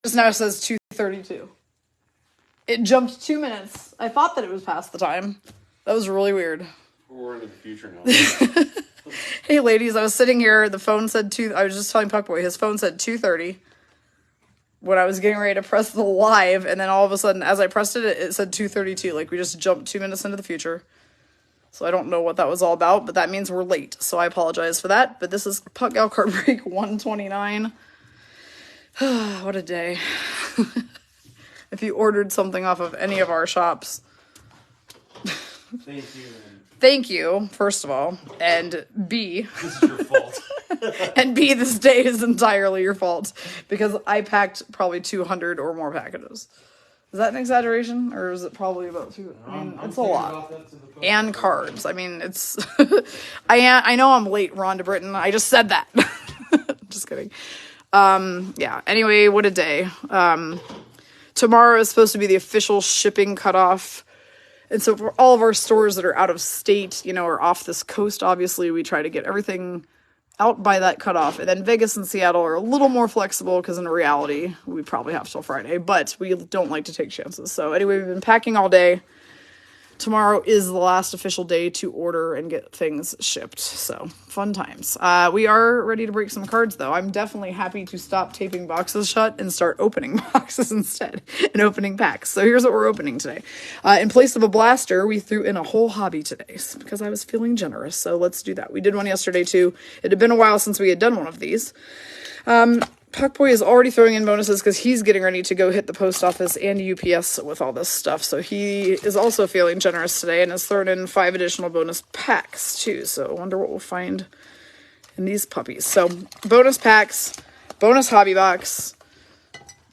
Just now says 2:32. It jumped 2 minutes. I thought that it was past the time. That was really weird. We're into the future now. Hey, ladies, I was sitting here. The phone said I was just telling Puckboy, his phone said 2:30 when I was getting ready to press the live, and then all of a sudden, as I pressed it, it said 2:32. Like, we just jumped 2 minutes into the future. So I don't know what that was all about, but that means we're late. So I apologize for that. But this is Puck Gal Card Break 129. What a day. If you ordered something off of any of our shops. Thank you. Thank you, first of all. And B. This is your fault. And B, this day is entirely your fault. Because I packed probably 200 or more packages. Is that an exaggeration? Or is it probably about 200? I mean, it's a lot. And cards. I mean, it's... I know I'm late, Rhonda Britton. I just said that. Just kidding. Yeah. Anyway, what a day. Tomorrow is supposed to be the official shipping cutoff. And so for all of our stores that are out of state, you know, or off this coast, obviously, we try to get everything out by that cutoff. And then Vegas and Seattle are a little more flexible because in reality, we probably have till Friday. But we don't like to take chances. So anyway, we've been packing all day. Tomorrow is the last official day to order and get things shipped. So, fun times. We are ready to break some cards, though. I'm definitely happy to stop taping boxes shut and start opening boxes instead. And opening packs. So, here's what we're opening today. In place of a blaster, we threw in a whole hobby today. Because I was feeling generous. So, let's do that. We did one yesterday, too. It had been a while since we had done one of these. Puckboy is already throwing in bonuses because he's getting ready to go hit the post office and UPS with all this stuff. So he is also feeling generous today and has thrown in 5 additional bonus packs too. So I wonder what we'll find in these puppies. So bonus packs, bonus hobby box,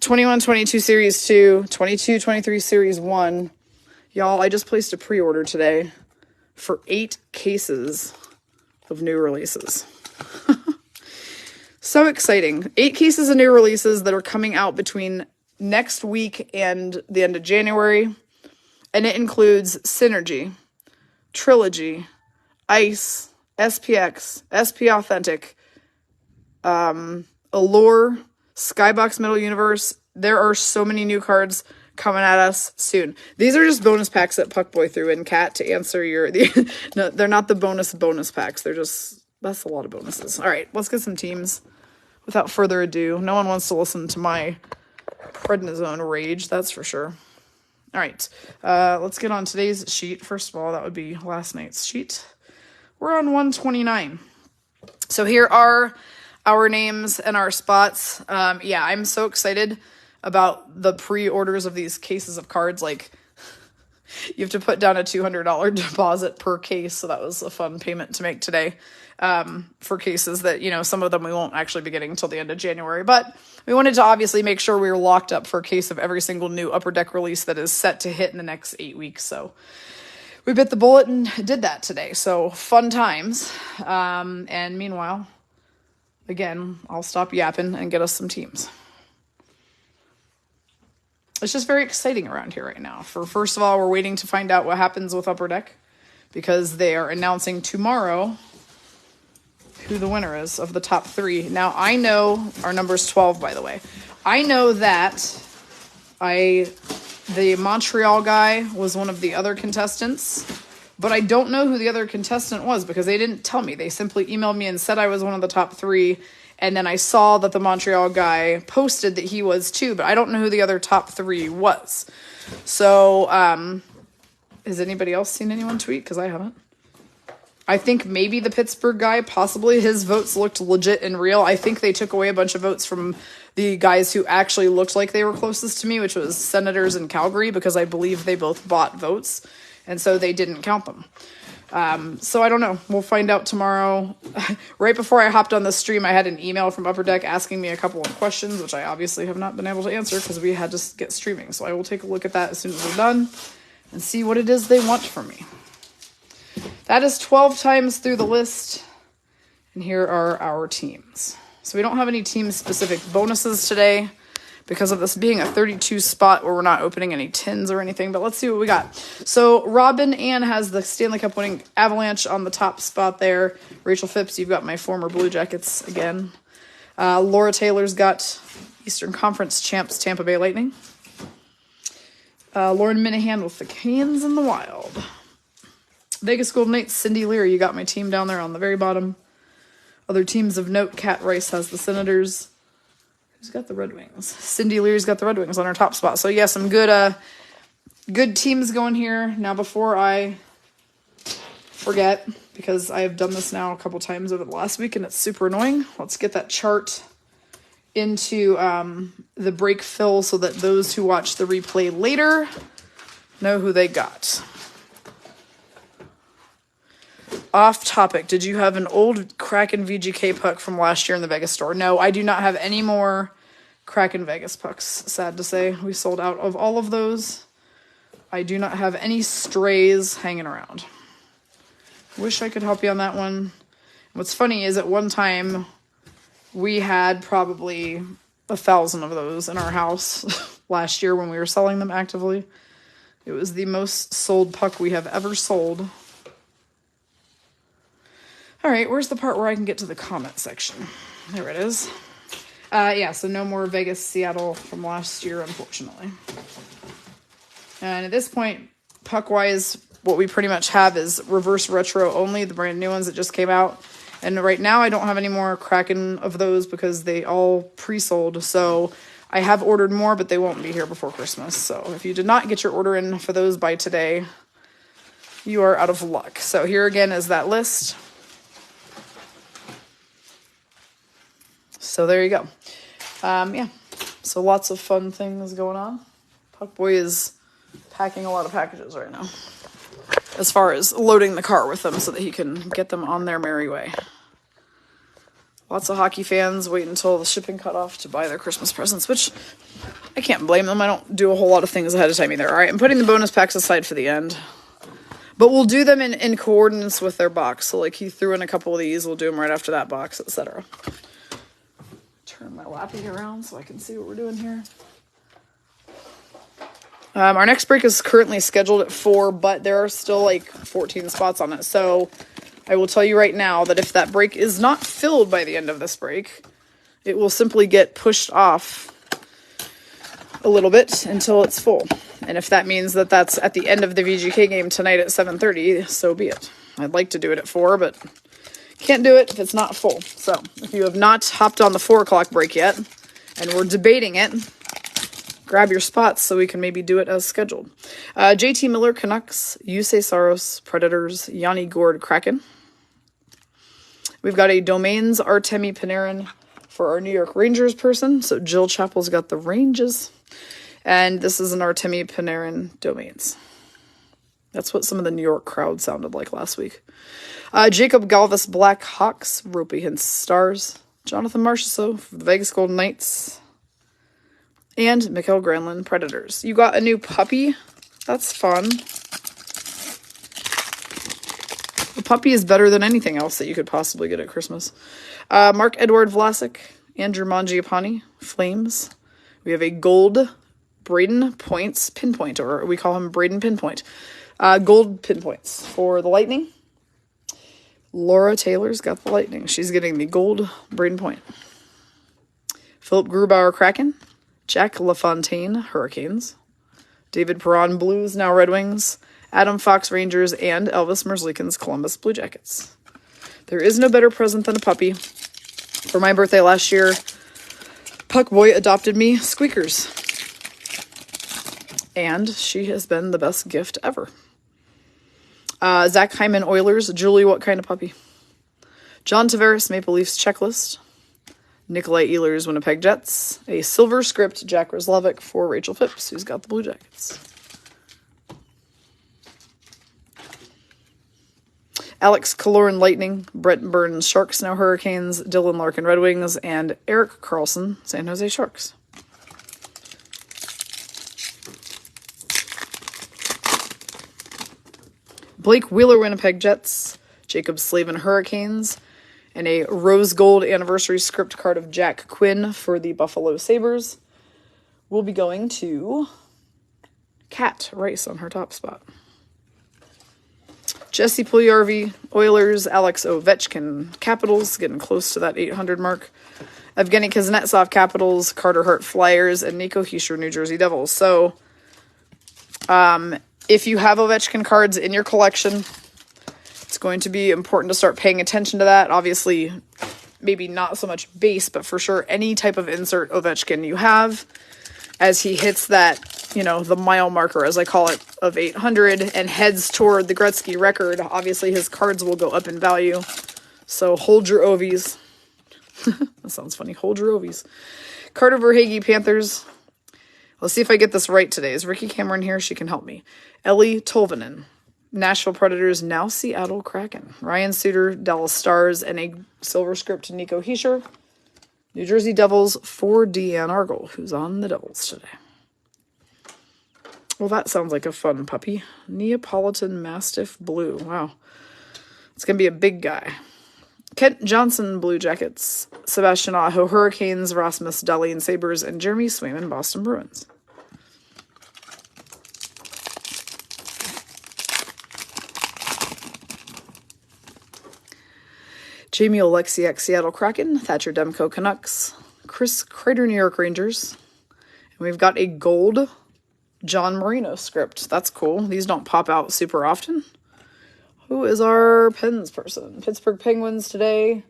21-22 Series 2, 22-23 Series 1. Y'all, I just placed a pre-order today for 8 cases of new releases. So exciting. 8 cases of new releases that are coming out between next week and the end of January. And it includes Synergy, Trilogy, Ice, SPX, SP Authentic, Allure, Skybox Middle Universe. There are so many new cards coming at us soon. These are just bonus packs that Puckboy threw in, Cat, to answer your... No, they're not the bonus packs. They're just... That's a lot of bonuses. All right, let's get some teams. Without further ado, no one wants to listen to my prednisone rage, that's for sure. All right, let's get on today's sheet. First of all, that would be last night's sheet. We're on 129. So here are our names and our spots. Yeah, I'm so excited about the pre-orders of these cases of cards. Like, you have to put down a $200 deposit per case, so that was a fun payment to make today. For cases that, you know, some of them we won't actually be getting until the end of January. But we wanted to obviously make sure we were locked up for a case of every single new Upper Deck release that is set to hit in the next 8 weeks. So we bit the bullet and did that today. So fun times. And meanwhile, again, I'll stop yapping and get us some teams. It's just very exciting around here right now. First of all, we're waiting to find out what happens with Upper Deck because they are announcing tomorrow who the winner is of the top 3. Now, I know our number's 12, by the way. I know that the Montreal guy was one of the other contestants, but I don't know who the other contestant was because they didn't tell me. They simply emailed me and said I was one of the top 3, and then I saw that the Montreal guy posted that he was too, but I don't know who the other top 3 was. So, has anybody else seen anyone tweet? Because I haven't. I think maybe the Pittsburgh guy, possibly his votes looked legit and real. I think they took away a bunch of votes from the guys who actually looked like they were closest to me, which was Senators in Calgary, because I believe they both bought votes, and so they didn't count them. So I don't know. We'll find out tomorrow. Right before I hopped on the stream, I had an email from Upper Deck asking me a couple of questions, which I obviously have not been able to answer because we had to get streaming. So I will take a look at that as soon as we're done and see what it is they want from me. That is 12 times through the list, and here are our teams. So we don't have any team-specific bonuses today because of this being a 32 spot where we're not opening any tins or anything, but let's see what we got. So Robin Ann has the Stanley Cup winning Avalanche on the top spot there. Rachel Phipps, you've got my former Blue Jackets again. Laura Taylor's got Eastern Conference champs Tampa Bay Lightning. Lauren Minahan with the Canes and the Wild. Vegas Golden Knights, Cindy Leary. You got my team down there on the very bottom. Other teams of note, Kat Rice has the Senators. Who's got the Red Wings? Cindy Leary's got the Red Wings on her top spot. So, yeah, some good teams going here. Now, before I forget, because I have done this now a couple times over the last week, and it's super annoying, let's get that chart into the break fill so that those who watch the replay later know who they got. Off topic, did you have an old Kraken VGK puck from last year in the Vegas store? No, I do not have any more Kraken Vegas pucks, sad to say. We sold out of all of those. I do not have any strays hanging around. Wish I could help you on that one. What's funny is at one time we had probably 1,000 of those in our house last year when we were selling them actively. It was the most sold puck we have ever sold. All right, where's the part where I can get to the comment section? There it is. Yeah, so no more Vegas Seattle from last year, unfortunately. And at this point, puck-wise, what we pretty much have is reverse retro only, the brand new ones that just came out. And right now, I don't have any more Kraken of those because they all pre-sold. So I have ordered more, but they won't be here before Christmas. So if you did not get your order in for those by today, you are out of luck. So here again is that list. So there you go. Yeah, so lots of fun things going on. Puckboy is packing a lot of packages right now, as far as loading the car with them so that he can get them on their merry way. Lots of hockey fans wait until the shipping cut off to buy their Christmas presents, which I can't blame them. I don't do a whole lot of things ahead of time either. All right, I'm putting the bonus packs aside for the end, but we'll do them in coordinates with their box. So like he threw in a couple of these, we'll do them right after that box, etc. Turn my lappy around so I can see what we're doing here. Our next break is currently scheduled at 4, but there are still like 14 spots on it. So I will tell you right now that if that break is not filled by the end of this break, it will simply get pushed off a little bit until it's full. And if that means that that's at the end of the VGK game tonight at 7:30, so be it. I'd like to do it at 4, but can't do it if it's not full. So if you have not hopped on the 4 o'clock break yet, and we're debating it, grab your spots so we can maybe do it as scheduled. JT Miller, Canucks. Yusei Saros, Predators. Yanni Gourde, Kraken. We've got a Domains Artemi Panarin for our New York Rangers person. So Jill Chappell's got the Rangers. And this is an Artemi Panarin Domains. That's what some of the New York crowd sounded like last week. Jacob Galvis, Black Hawks. Ropey Hintz, Stars. Jonathan Marchessault for the Vegas Golden Knights. And Mikael Granlund, Predators. You got a new puppy. That's fun. The puppy is better than anything else that you could possibly get at Christmas. Mark Edward Vlasic, Andrew Mangiapane, Flames. We have a gold Braden Points pinpoint, or we call him Braden Pinpoint. Gold pinpoints for the Lightning. Laura Taylor's got the Lightning. She's getting the gold Braden Point. Philip Grubauer, Kraken. Jack LaFontaine, Hurricanes. David Perron, Blues, now Red Wings. Adam Fox, Rangers, and Elvis Merzlikins, Columbus Blue Jackets. There is no better present than a puppy. For my birthday last year, Puckboy adopted me Squeakers. And she has been the best gift ever. Zach Hyman, Oilers. Julie, what kind of puppy? John Tavares, Maple Leafs checklist. Nikolai Ehlers, Winnipeg Jets. A silver script, Jack Roslovic for Rachel Phipps, who's got the Blue Jackets. Alex Kaloran, Lightning. Brett Burns, Sharks, now Hurricanes. Dylan Larkin, Red Wings. And Eric Carlson, San Jose Sharks. Blake Wheeler, Winnipeg Jets. Jacob Slavin, Hurricanes. And a rose gold anniversary script card of Jack Quinn for the Buffalo Sabres. We'll be going to Kat Rice on her top spot. Jesse Puljujarvi, Oilers. Alex Ovechkin, Capitals, getting close to that 800 mark. Evgeny Kuznetsov, Capitals, Carter Hart, Flyers, and Nico Hischier, New Jersey Devils. So, if you have Ovechkin cards in your collection, it's going to be important to start paying attention to that. Obviously, maybe not so much base, but for sure any type of insert Ovechkin you have, as he hits that, you know, the mile marker, as I call it, of 800 and heads toward the Gretzky record, obviously his cards will go up in value. So hold your Ovies. That sounds funny. Hold your Ovies. Carter Verhaeghe, Panthers. Let's see if I get this right today. Is Ricky Cameron here? She can help me. Ellie Tolvanen, Nashville Predators, now Seattle Kraken. Ryan Suter, Dallas Stars, and a silver script to Nico Hischier. New Jersey Devils for Deanne Argel, who's on the Devils today. Well, that sounds like a fun puppy. Neapolitan Mastiff Blue. Wow. It's going to be a big guy. Kent Johnson, Blue Jackets. Sebastian Aho, Hurricanes. Rasmus Dahlin, Sabres. And Jeremy Swayman, Boston Bruins. Jamie Oleksiak, Seattle Kraken. Thatcher Demko, Canucks. Chris Kreider, New York Rangers. And we've got a gold John Marino script. That's cool. These don't pop out super often. Who is our Pens person? Pittsburgh Penguins today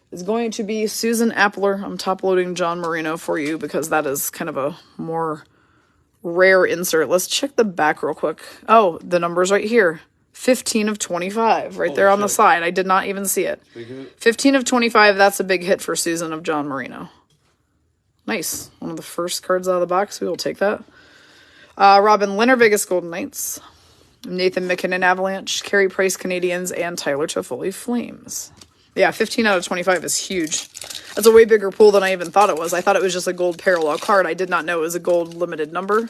is going to be Susan Appler. I'm top loading John Marino for you because that is kind of a more rare insert. Let's check the back real quick. Oh, the number's right here. 15 of 25 right there on the side. I did not even see it. 15 of 25. That's a big hit for Susan of John Marino. Nice. One of the first cards out of the box. We will take that. Robin Leonard, Vegas Golden Knights. Nathan McKinnon, Avalanche. Carey Price, Canadians. And Tyler Toffoli, Flames. Yeah, 15 out of 25 is huge. That's a way bigger pool than I even thought it was. I thought it was just a gold parallel card. I did not know it was a gold limited number.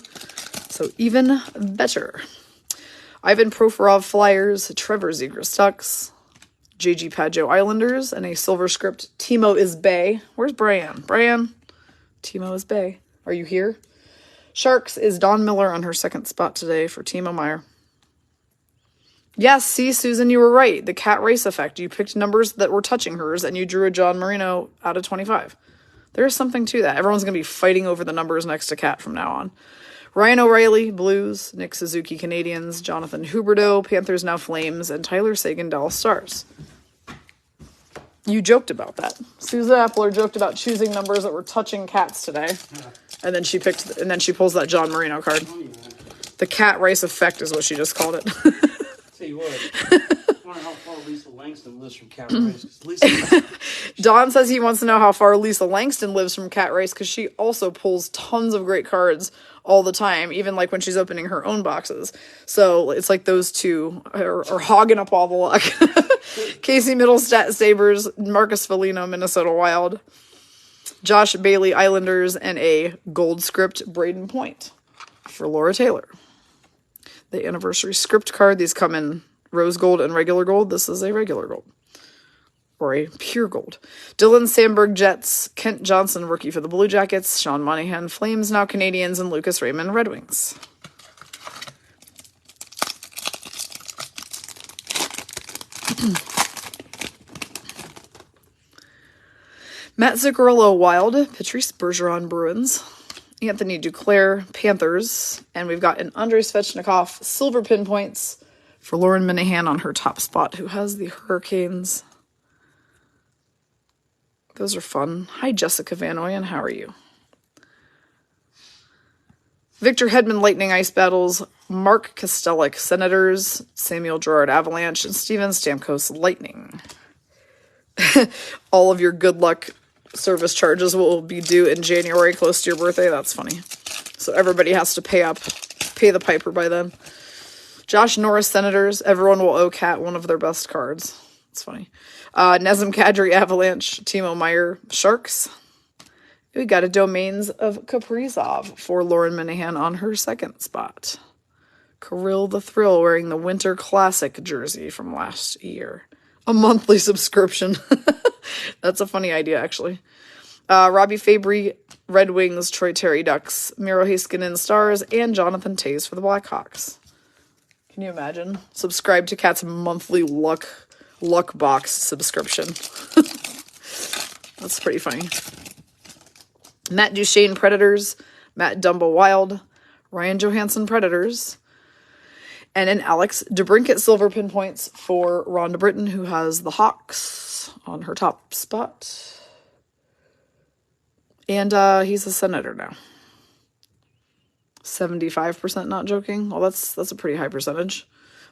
So even better. Ivan Provorov, Flyers. Trevor Zegras, Ducks. JG Pageau, Islanders. And a silver script, Timo is Bay. Where's Brian? Brian? Timo is Bay. Are you here? Sharks is Dawn Miller on her second spot today for Timo Meyer. Yes, see, Susan, you were right. The cat race effect. You picked numbers that were touching hers, and you drew a John Marino out of 25. There's something to that. Everyone's going to be fighting over the numbers next to Cat from now on. Ryan O'Reilly, Blues. Nick Suzuki, Canadians. Jonathan Huberdeau, Panthers, now Flames. And Tyler Seguin, Dallas Stars. You joked about that. Susan Appler joked about choosing numbers that were touching Cats today. Yeah. And then she pulls that John Marino card. The cat race effect is what she just called it. Tell you what, I wonder how far Lisa Langston lives from Cat Race. Don says he wants to know how far Lisa Langston lives from Cat Race because she also pulls tons of great cards all the time, even like when she's opening her own boxes. So it's like those two are hogging up all the luck. Casey Middlestat, Sabres. Marcus Foligno, Minnesota Wild. Josh Bailey, Islanders. And a gold script, Braden Point for Laura Taylor. The anniversary script card. These come in rose gold and regular gold. This is a regular gold. Or a pure gold. Dylan Sandberg, Jets. Kent Johnson, rookie for the Blue Jackets. Sean Monahan, Flames, now Canadians. And Lucas Raymond, Red Wings. Matt Zuccarello, Wild. Patrice Bergeron, Bruins. Anthony Duclair, Panthers. And we've got an Andrei Svechnikov, silver pinpoints for Lauren Minahan on her top spot, who has the Hurricanes. Those are fun. Hi, Jessica Van Oyen. How are you? Victor Hedman, Lightning Ice Battles. Mark Kostelik, Senators. Samuel Girard, Avalanche. And Steven Stamkos, Lightning. All of your good luck service charges will be due in January, close to your birthday. That's funny. So everybody has to pay the piper by then. Josh Norris, Senators. Everyone will owe Cat one of their best cards. It's funny. Nazem Kadri, Avalanche. Timo Meyer, Sharks. We got a Domains of Kaprizov for Lauren Minahan on her second spot. Kirill the Thrill wearing the Winter Classic jersey from last year. A monthly subscription. That's a funny idea, actually. Robbie Fabry, Red Wings. Troy Terry, Ducks. Miro Heiskanen, Stars. And Jonathan Toews for the Blackhawks. Can you imagine? Subscribe to Cat's monthly luck box subscription. That's pretty funny. Matt Duchene, Predators. Matt Dumbo, Wild. Ryan Johansson, Predators. And an Alex DeBrincat silver pinpoints for Rhonda Britton, who has the Hawks on her top spot. And he's a Senator now. 75%, not joking. Well, that's a pretty high percentage.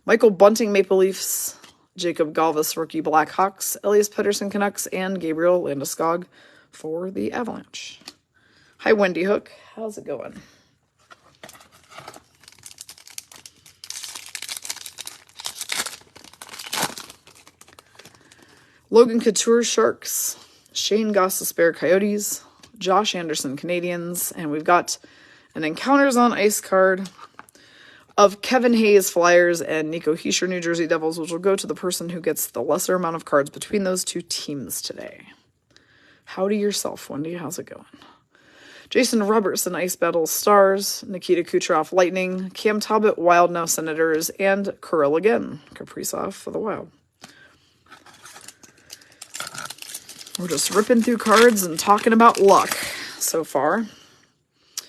Michael Bunting, Maple Leafs. Jacob Galvis, rookie Blackhawks. Elias Pettersson, Canucks. And Gabriel Landeskog for the Avalanche. Hi, Wendy Hook. How's it going? Logan Couture, Sharks. Shane Gostisbehere, Coyotes. Josh Anderson, Canadiens. And we've got an Encounters on Ice card of Kevin Hayes, Flyers, and Nico Hischier, New Jersey Devils, which will go to the person who gets the lesser amount of cards between those two teams today. Howdy yourself, Wendy. How's it going? Jason Robertson, Ice Battles, Stars. Nikita Kucherov, Lightning. Cam Talbot, Wild, now Senators. And Kirill again, Kaprizov for the Wild. We're just ripping through cards and talking about luck so far.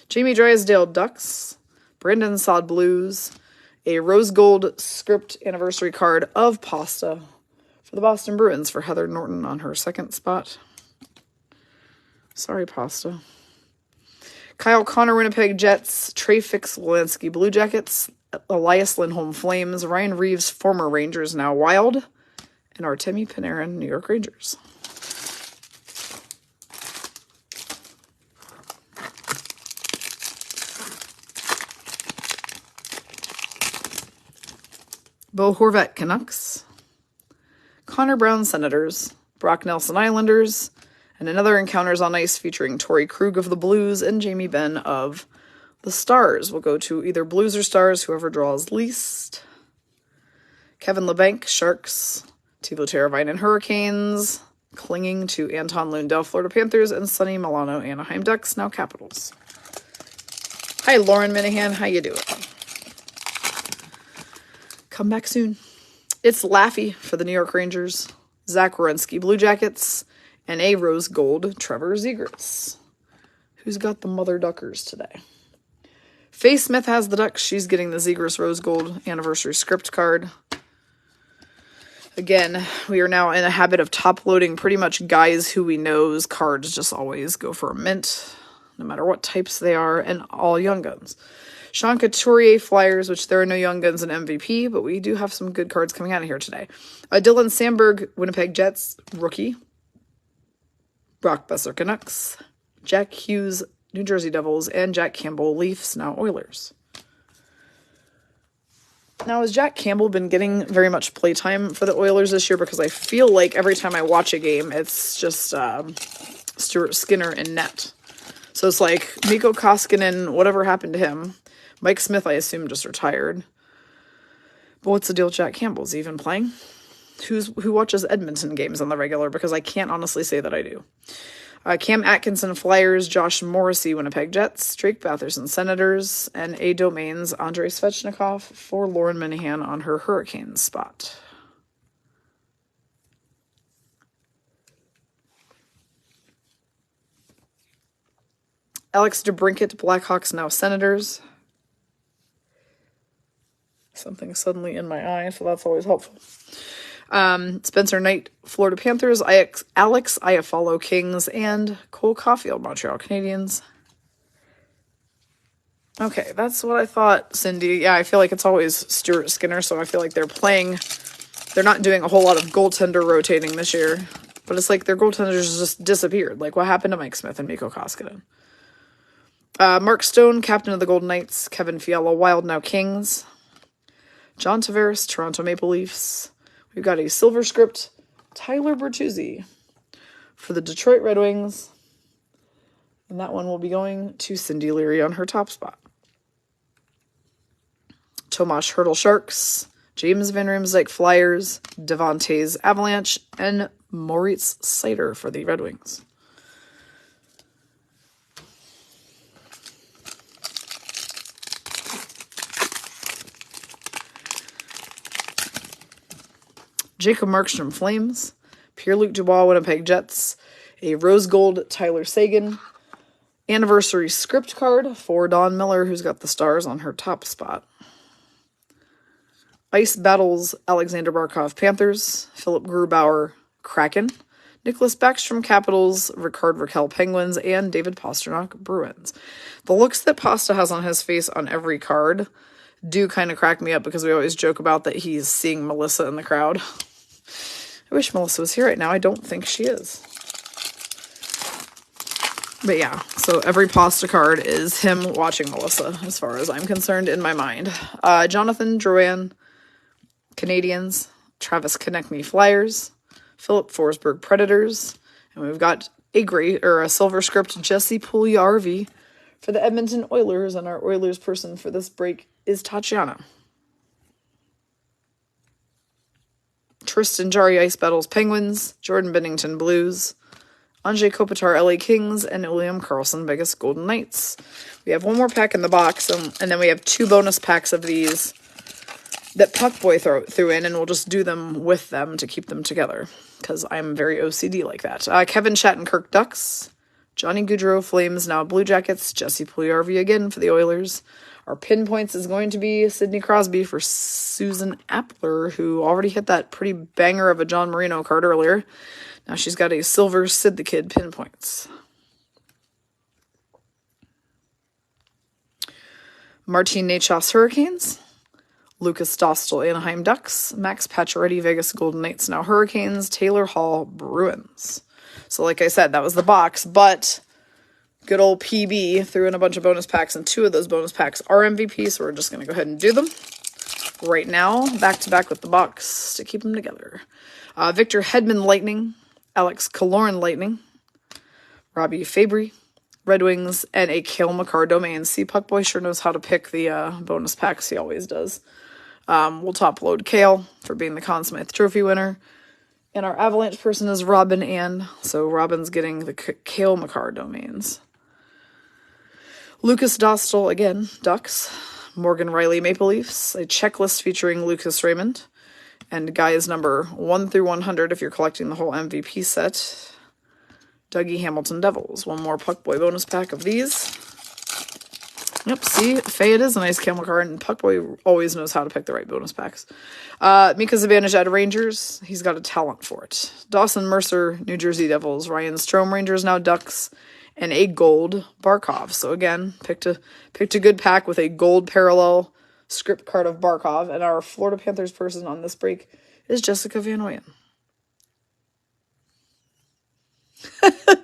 Jamie Drysdale, Ducks. Brandon Saad, Blues. A rose gold script anniversary card of Pasta for the Boston Bruins for Heather Norton on her second spot. Sorry, Pasta. Kyle Connor, Winnipeg Jets. Trey Fix-Wolansky, Blue Jackets. Elias Lindholm, Flames. Ryan Reeves, former Rangers, now Wild. And Artemi Panarin, New York Rangers. Bo Horvat, Canucks. Connor Brown, Senators. Brock Nelson, Islanders. And another Encounters on Ice featuring Torrey Krug of the Blues and Jamie Benn of the Stars. We'll go to either Blues or Stars, whoever draws least. Kevin LeBanc, Sharks. Teuvo Teravainen, Hurricanes. Clinging to Anton Lundell, Florida Panthers. And Sonny Milano, Anaheim Ducks, now Capitals. Hi, Lauren Minahan. How you doing? Come back soon. It's Laffy for the New York Rangers. Zach Werenski, Blue Jackets. And a rose gold, Trevor Zegras. Who's got the Mother Duckers today? Faye Smith has the Ducks. She's getting the Zegras rose gold anniversary script card. Again, we are now in a habit of top-loading pretty much guys who we know's cards just always go for a mint, no matter what types they are, and all Young Guns. Sean Couturier, Flyers, which there are no Young Guns and MVP, but we do have some good cards coming out of here today. Dylan Sandberg, Winnipeg Jets, rookie. Brock Besser, Canucks. Jack Hughes, New Jersey Devils. And Jack Campbell, Leafs, now Oilers. Now, has Jack Campbell been getting very much playtime for the Oilers this year? Because I feel like every time I watch a game, it's just Stuart Skinner in net. So it's like Mikko Koskinen, whatever happened to him. Mike Smith, I assume, just retired. But what's the deal with Jack Campbell? Is he even playing? Who watches Edmonton games on the regular? Because I can't honestly say that I do. Cam Atkinson, Flyers. Josh Morrissey, Winnipeg Jets. Drake Batherson, Senators. And A Domains, Andrei Svechnikov for Lauren Minahan on her Hurricanes spot. Alex DeBrincat, Blackhawks, now Senators. Something suddenly in my eye, so that's always helpful. Spencer Knight, Florida Panthers. Alex Iafallo, Kings. And Cole Caulfield, Montreal Canadiens. Okay, that's what I thought, Cindy. Yeah, I feel like it's always Stuart Skinner, so I feel like they're not doing a whole lot of goaltender rotating this year. But it's like their goaltenders just disappeared. Like, what happened to Mike Smith and Mikko Koskinen? Mark Stone, captain of the Golden Knights. Kevin Fiala, Wild, now Kings. John Tavares, Toronto Maple Leafs. We've got a silver script, Tyler Bertuzzi for the Detroit Red Wings. And that one will be going to Cindy Leary on her top spot. Tomas Hertl, Sharks. James Van Riemsdyk, Flyers. Devontae's Avalanche. And Moritz Seider for the Red Wings. Jacob Markstrom, Flames. Pierre-Luc Dubois, Winnipeg Jets. A rose gold, Tyler Seguin. Anniversary script card for Dawn Miller, who's got the stars on her top spot. Ice Battles, Alexander Barkov, Panthers. Philip Grubauer, Kraken. Nicholas Backstrom, Capitals. Ricard Raquel, Penguins. And David Pastrnak, Bruins. The looks that Pasta has on his face on every card do kind of crack me up because we always joke about that he's seeing Melissa in the crowd. I wish Melissa was here right now. I don't think she is. But yeah, so every Pasta card is him watching Melissa, as far as I'm concerned, in my mind. Jonathan Drouin, Canadians. Travis Konechny, Flyers. Philip Forsberg, Predators. And we've got a silver script, Jesse Puljujarvi for the Edmonton Oilers. And our Oilers person for this break is Tatiana. Tristan Jarry, Ice Battles, Penguins. Jordan Binnington, Blues. Anze Kopitar, LA Kings, and William Karlsson, Vegas Golden Knights. We have one more pack in the box, and then we have 2 bonus packs of these that Puckboy threw in, and we'll just do them with them to keep them together, because I'm very OCD like that. Kevin Shattenkirk, Ducks. Johnny Gaudreau, Flames, now Blue Jackets. Jesse Puljujarvi again for the Oilers. Our pinpoints is going to be Sidney Crosby for Susan Appler, who already hit that pretty banger of a John Marino card earlier. Now she's got a silver Sid the Kid pinpoints. Martin Necas, Hurricanes. Lucas Dostal, Anaheim Ducks. Max Pacioretty, Vegas Golden Knights, now Hurricanes. Taylor Hall, Bruins. So like I said, that was the box, but good old PB threw in a bunch of bonus packs, and 2 of those bonus packs are MVP, so we're just going to go ahead and do them right now, back to back with the box to keep them together. Victor Hedman, Lightning. Alex Killorn, Lightning. Robbie Fabry, Red Wings, and a Cale Makar domain. See, Puckboy sure knows how to pick the bonus packs. He always does. We'll top load Cale for being the Conn Smythe Trophy winner. And our Avalanche person is Robin Ann. So Robin's getting the Cale Makar domains. Lucas Dostal, again, Ducks. Morgan Riley, Maple Leafs. A checklist featuring Lucas Raymond. And guys number 1 through 100 if you're collecting the whole MVP set. Dougie Hamilton, Devils. One more Puckboy bonus pack of these. Yep, see, Faye, it is a nice camel card, and Puckboy always knows how to pick the right bonus packs. Mika Zibanejad, Rangers. He's got a talent for it. Dawson Mercer, New Jersey Devils. Ryan Strome, Rangers, now Ducks. And a gold Barkov. So again, picked a good pack with a gold parallel script card of Barkov, and our Florida Panthers person on this break is Jessica Van Oyen.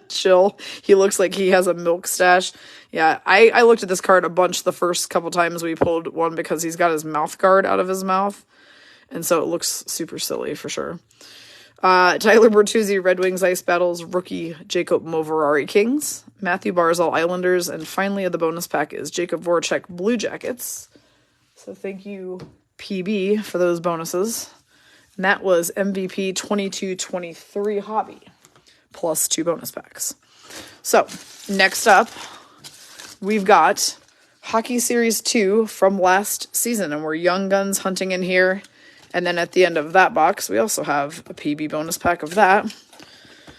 Chill. He looks like he has a milk stash. Yeah, I looked at this card a bunch the first couple times we pulled one because he's got his mouth guard out of his mouth, and so it looks super silly for sure. Tyler Bertuzzi, Red Wings, Ice Battles. Rookie Jacob Moverari, Kings. Matthew Barzal, Islanders. And finally, the bonus pack is Jacob Voracek, Blue Jackets. So thank you, PB, for those bonuses. And that was MVP 22-23 Hobby, plus 2 bonus packs. So, next up, we've got Hockey Series 2 from last season, and we're Young Guns hunting in here. And then at the end of that box, we also have a PB bonus pack of that.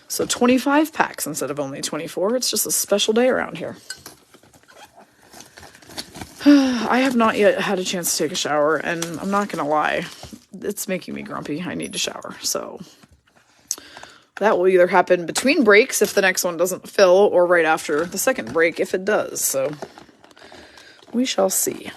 So 25 packs instead of only 24. It's just a special day around here. I have not yet had a chance to take a shower, and I'm not going to lie, it's making me grumpy. I need to shower, so that will either happen between breaks if the next one doesn't fill, or right after the second break if it does, so we shall see.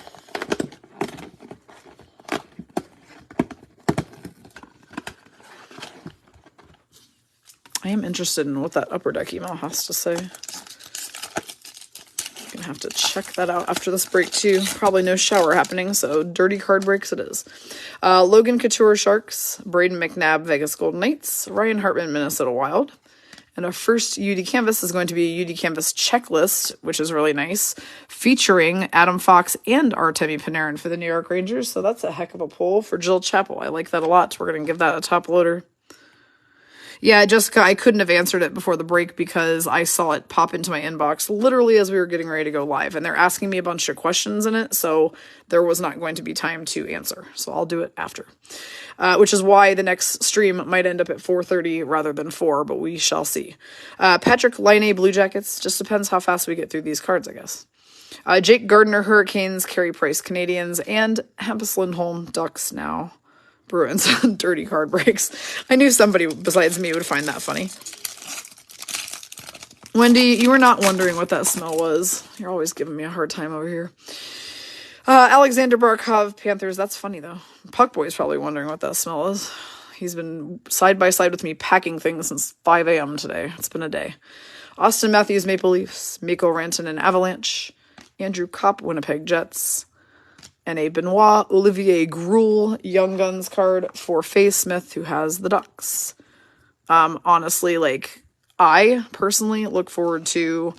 I am interested in what that Upper Deck email has to say. Gonna have to check that out after this break too. Probably no shower happening, so dirty card breaks it is. Logan Couture, Sharks. Braden McNabb, Vegas Golden Knights. Ryan Hartman, Minnesota Wild. And our first UD Canvas is going to be a UD Canvas checklist, which is really nice, featuring Adam Fox and Artemi Panarin for the New York Rangers. So that's a heck of a pull for Jill Chappell. I like that a lot. We're going to give that a top loader. Yeah, Jessica, I couldn't have answered it before the break because I saw it pop into my inbox literally as we were getting ready to go live. And they're asking me a bunch of questions in it, so there was not going to be time to answer. So I'll do it after. Which is why the next stream might end up at 4:30 rather than 4, but we shall see. Patrick Laine, Blue Jackets. Just depends how fast we get through these cards, I guess. Jake Gardner, Hurricanes. Carey Price, Canadians. And Hampus Lindholm, Ducks now. Bruins. Dirty card breaks. I knew somebody besides me would find that funny. Wendy, you were not wondering what that smell was. You're always giving me a hard time over here. Alexander Barkov, Panthers. That's funny, though. Puckboy's probably wondering what that smell is. He's been side by side with me packing things since 5 a.m. today. It's been a day. Austin Matthews, Maple Leafs. Mikko Rantanen, Avalanche. Andrew Kopp, Winnipeg Jets. And a Benoit Olivier Groul Young Guns card for Faye Smith, who has the Ducks. Honestly, like, I personally look forward to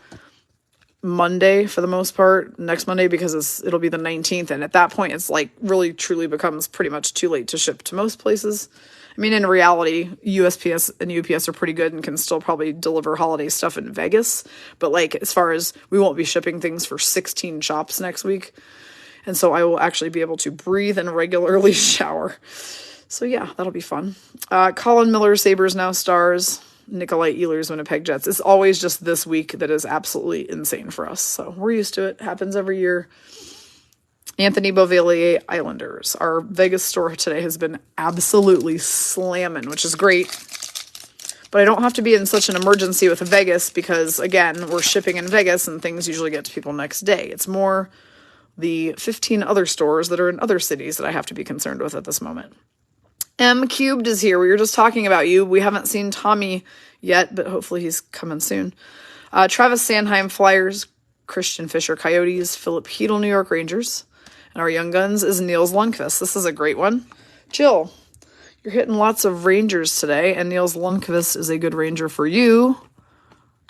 Monday for the most part, next Monday, because it'll be the 19th, and at that point it's like really truly becomes pretty much too late to ship to most places. I mean, in reality, USPS and UPS are pretty good and can still probably deliver holiday stuff in Vegas, but like as far as we won't be shipping things for 16 shops next week, and so I will actually be able to breathe and regularly shower. So yeah, that'll be fun. Colin Miller, Sabres Now Stars. Nikolai Ehlers, Winnipeg Jets. It's always just this week that is absolutely insane for us. So we're used to it. Happens every year. Anthony Beauvillier, Islanders. Our Vegas store today has been absolutely slamming, which is great. But I don't have to be in such an emergency with Vegas because, again, we're shipping in Vegas and things usually get to people next day. It's more the 15 other stores that are in other cities that I have to be concerned with at this moment. M Cubed is here. We were just talking about you. We haven't seen Tommy yet, but hopefully he's coming soon. Travis Sanheim, Flyers. Christian Fisher, Coyotes. Philip Hedel, New York Rangers. And our Young Guns is Niels Lundqvist. This is a great one. Jill, you're hitting lots of Rangers today, and Niels Lundqvist is a good Ranger for you.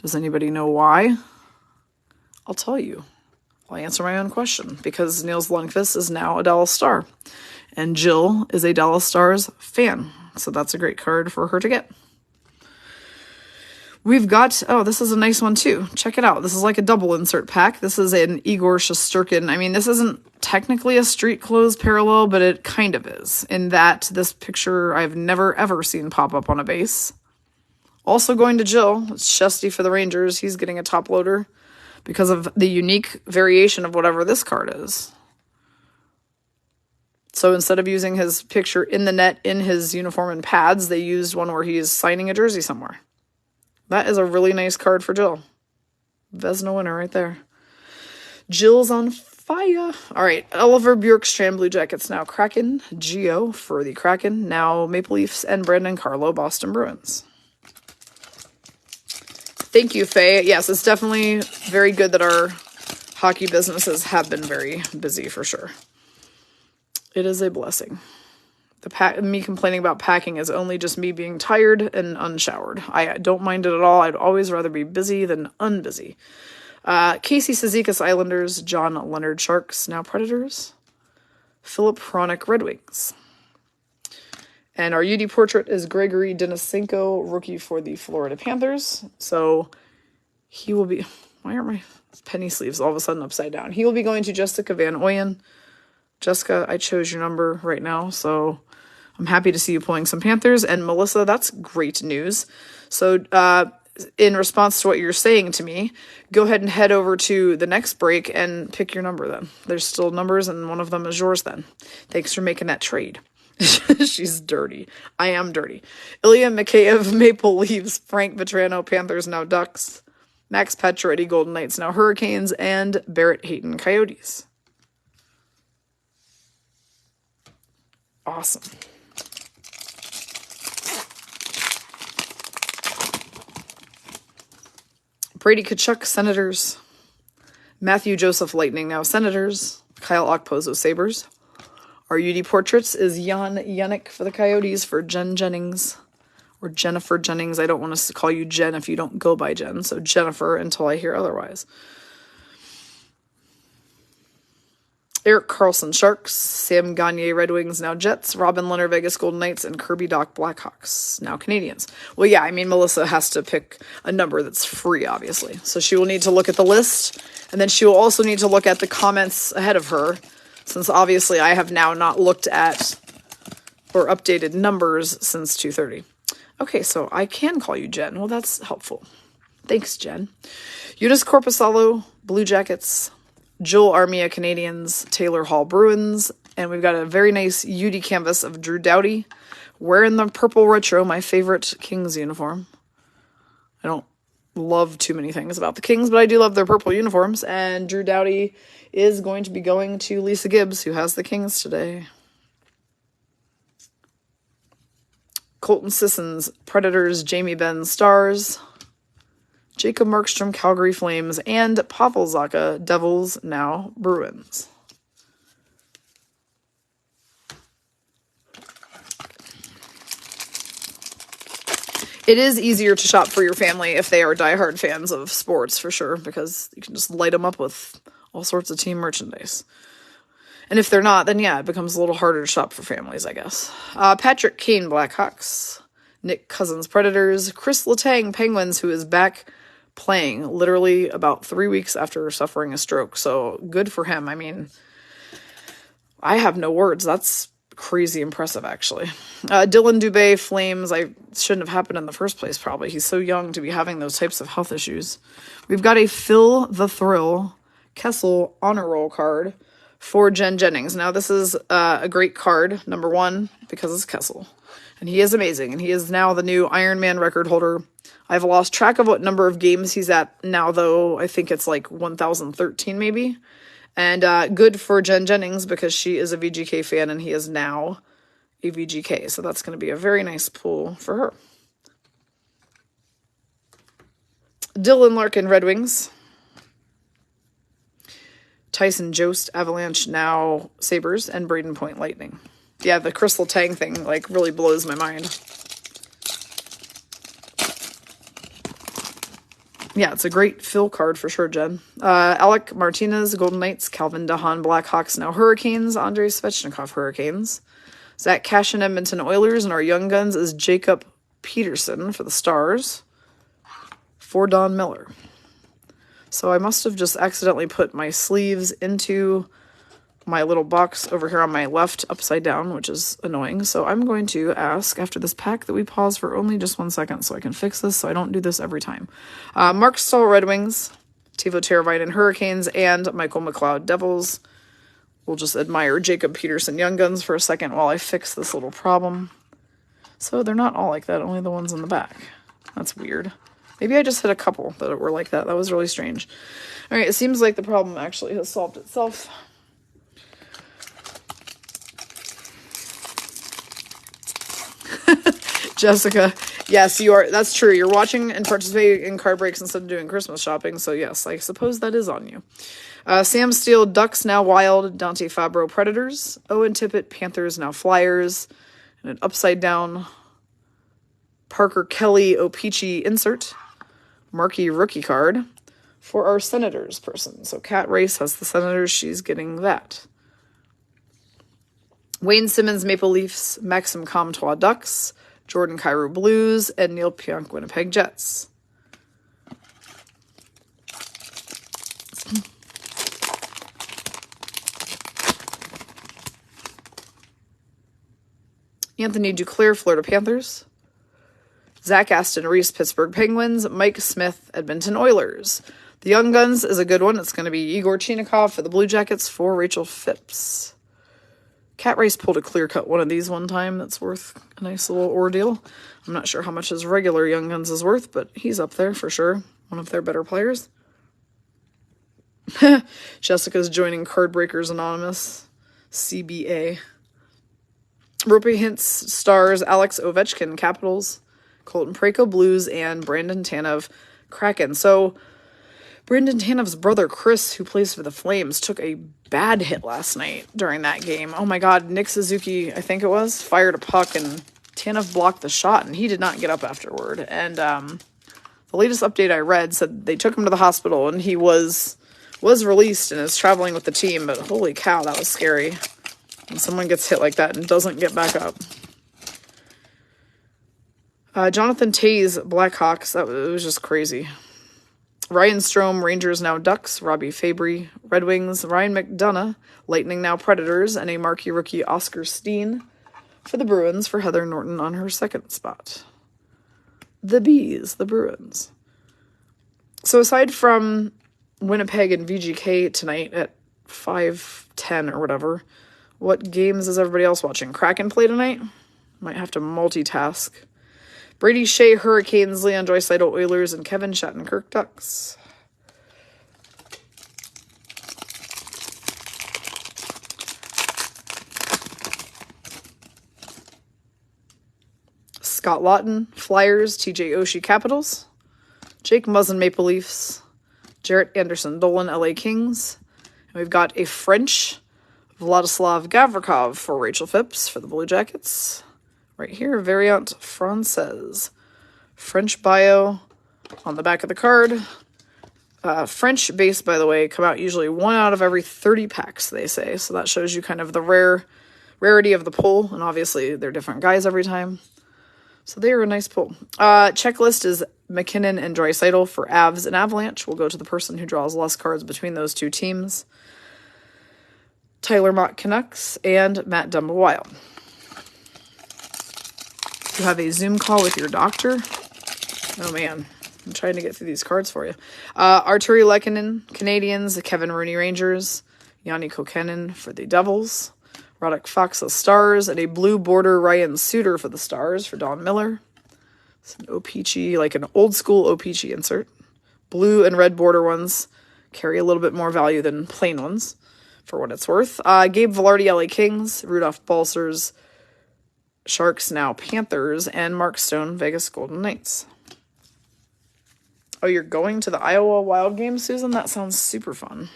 Does anybody know why? I'll tell you. I'll answer my own question, because Niels Lundqvist is now a Dallas Star. And Jill is a Dallas Stars fan. So that's a great card for her to get. We've got, oh, this is a nice one too. Check it out. This is like a double insert pack. This is an Igor Shesterkin. I mean, this isn't technically a street clothes parallel, but it kind of is. In that this picture I've never ever seen pop up on a base. Also going to Jill. It's Shesty for the Rangers. He's getting a top loader because of the unique variation of whatever this card is. So instead of using his picture in the net in his uniform and pads, they used one where he is signing a jersey somewhere. That is a really nice card for Jill. Vezina winner right there. Jill's on fire. All right, Oliver Bjorkstrand, Blue Jackets, now Kraken. Gio for the Kraken, now Maple Leafs, and Brandon Carlo, Boston Bruins. Thank you, Faye. Yes, it's definitely very good that our hockey businesses have been very busy for sure. It is a blessing. Me complaining about packing is only just me being tired and unshowered. I don't mind it at all. I'd always rather be busy than unbusy. Casey Cizikas, Islanders. John Leonard, Sharks, now Predators. Philip Hronik, Red Wings. And our UD portrait is Gregory Denisenko, rookie for the Florida Panthers. So he will be... Why are my penny sleeves all of a sudden upside down? He will be going to Jessica Van Oyen. Jessica, I chose your number right now, so I'm happy to see you pulling some Panthers. And Melissa, that's great news. So in response to what you're saying to me, go ahead and head over to the next break and pick your number then. There's still numbers, and one of them is yours then. Thanks for making that trade. She's dirty. I am dirty. Ilya Mikheyev, Maple Leafs. Frank Vetrano, Panthers, now Ducks. Max Pacioretty, Golden Knights, now Hurricanes. And Barrett Hayton, Coyotes. Awesome. Brady Tkachuk, Senators. Matthew Joseph, Lightning, now Senators. Kyle Okposo, Sabres. Our UD portraits is Jan Yannick for the Coyotes for Jen Jennings. Or Jennifer Jennings. I don't want to call you Jen if you don't go by Jen. So Jennifer until I hear otherwise. Eric Carlson Sharks, Sam Gagne Red Wings, now Jets, Robin Leonard Vegas Golden Knights, and Kirby Doc Blackhawks, now Canadians. Well, yeah, I mean, Melissa has to pick a number that's free, obviously. So she will need to look at the list, and then she will also need to look at the comments ahead of her, since obviously I have now not looked at or updated numbers since 2:30. Okay, so I can call you Jen. Well, that's helpful. Thanks, Jen. Eunice Corpusalo, Blue Jackets, Joel Armia Canadians, Taylor Hall Bruins, and we've got a very nice UD canvas of Drew Doughty wearing the purple retro, my favorite Kings uniform. I don't love too many things about the Kings, but I do love their purple uniforms, and Drew Doughty is going to be going to Lisa Gibbs, who has the Kings today. Colton Sissons, Predators, Jamie Benn, Stars, Jacob Markstrom, Calgary Flames, and Pavel Zacha, Devils, now Bruins. It is easier to shop for your family if they are diehard fans of sports, for sure, because you can just light them up with all sorts of team merchandise. And if they're not, then yeah, it becomes a little harder to shop for families, I guess. Patrick Kane, Blackhawks, Nick Cousins, Predators, Chris Letang, Penguins, who is back playing literally about 3 weeks after suffering a stroke. So good for him. I mean, I have no words. That's crazy impressive, actually. Dylan Dubé, Flames. I shouldn't have happened in the first place, probably. He's so young to be having those types of health issues. We've got a Phil the Thrill Kessel honor roll card for Jen Jennings. Now, this is a great card, number one, because it's Kessel. And he is amazing. And he is now the new Ironman record holder. I've lost track of what number of games he's at now, though. I think it's like 1,013 maybe. And good for Jen Jennings because she is a VGK fan and he is now a VGK. So that's going to be a very nice pull for her. Dylan Larkin, Red Wings. Tyson Jost, Avalanche, now Sabres, and Braden Point, Lightning. Yeah, the Crystal Tang thing, like, really blows my mind. Yeah, it's a great fill card for sure, Jen. Alec Martinez, Golden Knights, Calvin DeHaan, Blackhawks, now Hurricanes, Andrei Svechnikov, Hurricanes. Zach Cashin, Edmonton Oilers, and our young guns is Jacob Peterson for the Stars. For Don Miller. So I must have just accidentally put my sleeves into my little box over here on my left upside down, which is annoying. So I'm going to ask after this pack that we pause for only just 1 second so I can fix this so I don't do this every time. Mark Stahl, Red Wings, Teuvo Teravainen, Hurricanes, and Michael McLeod, Devils. We'll just admire Jacob Peterson, Young Guns for a second while I fix this little problem. So they're not all like that, only the ones in the back. That's weird. Maybe I just hit a couple that were like that. That was really strange. All right, it seems like the problem actually has solved itself. Jessica, yes, you are. That's true. You're watching and participating in card breaks instead of doing Christmas shopping. So yes, I suppose that is on you. Sam Steele, Ducks, now Wild. Dante Fabro, Predators. Owen Tippett, Panthers, now Flyers. And an upside down Parker Kelly O-Pee-Chee insert. Marquee rookie card for our Senators person. So Kat Race has the Senators. She's getting that. Wayne Simmons, Maple Leafs. Maxim Comtois, Ducks. Jordan Kyrou, Blues. And Neil Pionk, Winnipeg Jets. Anthony Duclair, Florida Panthers. Zach Aston Reese, Pittsburgh Penguins. Mike Smith, Edmonton Oilers. The Young Guns is a good one. It's going to be Igor Chinikov for the Blue Jackets for Rachel Phipps. Cat Race pulled a clear-cut one of these one time. That's worth a nice little ordeal. I'm not sure how much his regular Young Guns is worth, but he's up there for sure. One of their better players. Jessica's joining Card Breakers Anonymous. CBA. Rope Hints, Stars, Alex Ovechkin, Capitals. Colton Parayko, Blues, and Brandon Tanev, Kraken. So, Brandon Tanev's brother, Chris, who plays for the Flames, took a bad hit last night during that game. Oh my god, Nick Suzuki, I think it was, fired a puck, and Tanev blocked the shot, and he did not get up afterward. And the latest update I read said they took him to the hospital, and he was was released and is traveling with the team, but holy cow, that was scary. When someone gets hit like that and doesn't get back up. Jonathan Taze, Blackhawks. It was just crazy. Ryan Strome, Rangers now Ducks. Robbie Fabry, Red Wings. Ryan McDonough, Lightning now Predators. And a marquee rookie, Oscar Steen, for the Bruins, for Heather Norton on her second spot. The Bees, the Bruins. So aside from Winnipeg and VGK tonight at 5:10 or whatever, what games is everybody else watching? Kraken play tonight? Might have to multitask. Brady Shea, Hurricanes, Leon Draisaitl, Oilers, and Kevin Shattenkirk, Ducks. Scott Lawton, Flyers, TJ Oshie, Capitals. Jake Muzzin, Maple Leafs. Jarrett Anderson, Dolan, LA Kings. And we've got a French Vladislav Gavrikov for Rachel Phipps for the Blue Jackets. Right here, Variant Française. French bio on the back of the card. French base, by the way, come out usually 1 out of every 30 packs, they say. So that shows you kind of the rarity of the pull. And obviously, they're different guys every time. So they are a nice pull. Checklist is McKinnon and Draisaitl for Avs and Avalanche. We'll go to the person who draws less cards between those two teams. Tyler Mott, Canucks, and Matt Dumba, Wild. You have a Zoom call with your doctor. Oh, man. I'm trying to get through these cards for you. Arturi Lehkonen, Canadians. Kevin Rooney, Rangers. Yanni Kokkanen for the Devils. Radek Faksa, Stars. And a blue border Ryan Suter for the Stars for Don Miller. It's an O-Pee-Chee, like an old school O-Pee-Chee insert. Blue and red border ones carry a little bit more value than plain ones, for what it's worth. Gabe Vilardi, LA Kings. Rudolph Balcers, Sharks, now Panthers. And Mark Stone, Vegas Golden Knights. Oh, you're going to the Iowa Wild game, Susan? That sounds super fun.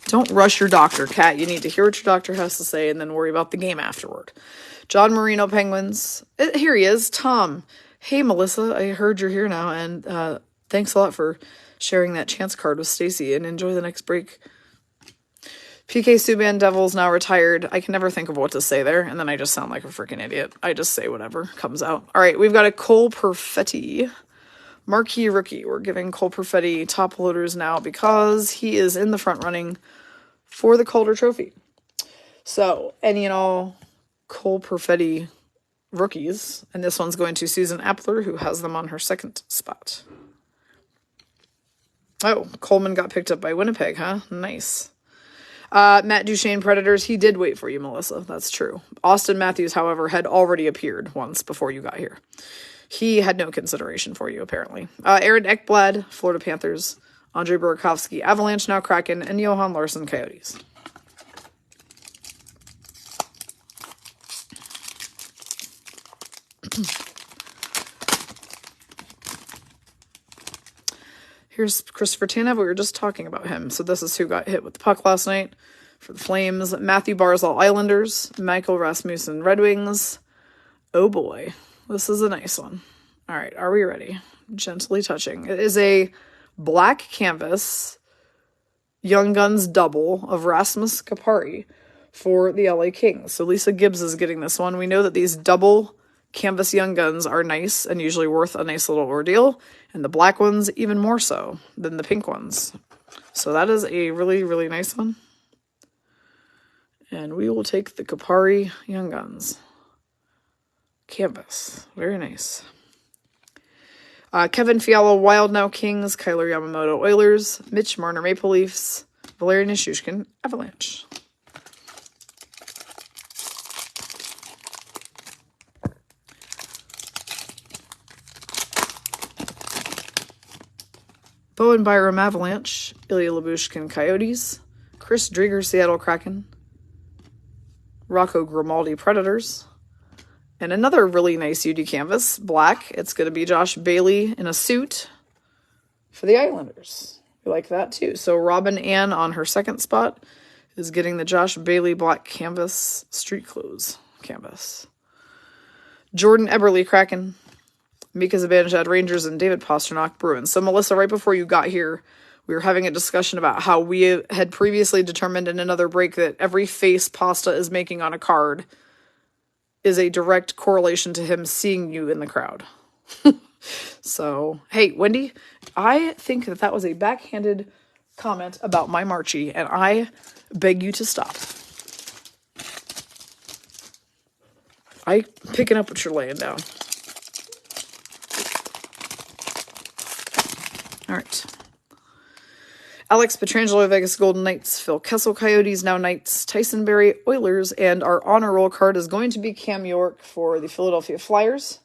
Don't rush your doctor, Kat. You need to hear what your doctor has to say and then worry about the game afterward. John Marino, Penguins. Here he is, Tom. Hey, Melissa. I heard you're here now, and thanks a lot for sharing that chance card with Stacy, and enjoy the next break. PK Subban, Devils, now retired. I can never think of what to say there, and then I just sound like a freaking idiot. I just say whatever comes out. All right, we've got a Cole Perfetti marquee rookie. We're giving Cole Perfetti top loaders now because he is in the front running for the Calder Trophy. So, any and all Cole Perfetti rookies, and this one's going to Susan Appler, who has them on her second spot. Oh, Coleman got picked up by Winnipeg, huh? Nice. Matt Duchene, Predators. He did wait for you, Melissa. That's true. Austin Matthews, however, had already appeared once before you got here. He had no consideration for you, apparently. Aaron Ekblad, Florida Panthers. Andre Burakovsky, Avalanche, now Kraken. And Johan Larsson, Coyotes. Here's Christopher Tanev. We were just talking about him. So this is who got hit with the puck last night for the Flames. Matthew Barzal, Islanders. Michael Rasmussen, Red Wings. Oh boy, this is a nice one. All right, are we ready? Gently touching. It is a black canvas Young Guns double of Rasmus Kapari for the LA Kings. So Lisa Gibbs is getting this one. We know that these double canvas Young Guns are nice and usually worth a nice little ordeal. And the black ones even more so than the pink ones. So that is a really, really nice one. And we will take the Kapari Young Guns. Canvas. Very nice. Kevin Fiala, Wild, now Kings. Kyler Yamamoto, Oilers. Mitch Marner, Maple Leafs. Valerian Nichushkin, Avalanche. Bowen Byram, Avalanche. Ilya Lyubushkin, Coyotes. Chris Driedger, Seattle Kraken. Rocco Grimaldi, Predators. And another really nice UD canvas, black. It's going to be Josh Bailey in a suit for the Islanders. We like that too. So Robin Ann on her second spot is getting the Josh Bailey black canvas street clothes canvas. Jordan Eberle, Kraken. Mika Zibanejad, Rangers, and David Pastrnak, Bruins. So, Melissa, right before you got here, we were having a discussion about how we had previously determined in another break that every face Pasta is making on a card is a direct correlation to him seeing you in the crowd. So, hey, Wendy, I think that was a backhanded comment about my Marchie, and I beg you to stop. I'm picking up what you're laying down. All right. Alex Pietrangelo, Vegas Golden Knights. Phil Kessel, Coyotes, now Knights. Tyson Barrie, Oilers. And our honor roll card is going to be Cam York for the Philadelphia Flyers.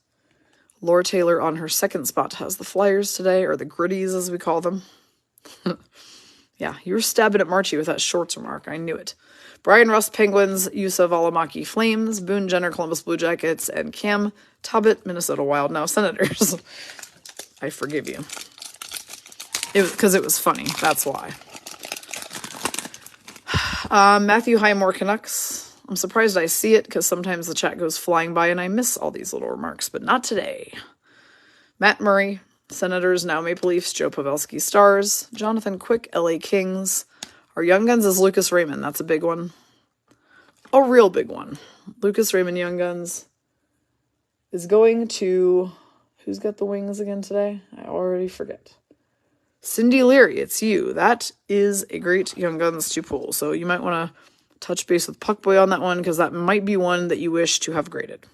Laura Taylor on her second spot has the Flyers today, or the Gritties as we call them. Yeah, you were stabbing at Marchie with that shorts remark. I knew it. Brian Rust, Penguins. Yusa Valimaki, Flames. Boone Jenner, Columbus Blue Jackets. And Cam Talbot, Minnesota Wild, now Senators. I forgive you. Because it was funny. That's why. Matthew Highmore, Canucks. I'm surprised I see it because sometimes the chat goes flying by and I miss all these little remarks, but not today. Matt Murray, Senators, now Maple Leafs. Joe Pavelski, Stars. Jonathan Quick, LA Kings. Our Young Guns is Lucas Raymond. That's a big one. A real big one. Lucas Raymond Young Guns is going to... Who's got the Wings again today? I already forget. Cindy Leary, it's you. That is a great Young Guns to pull. So you might want to touch base with Puckboy on that one because that might be one that you wish to have graded.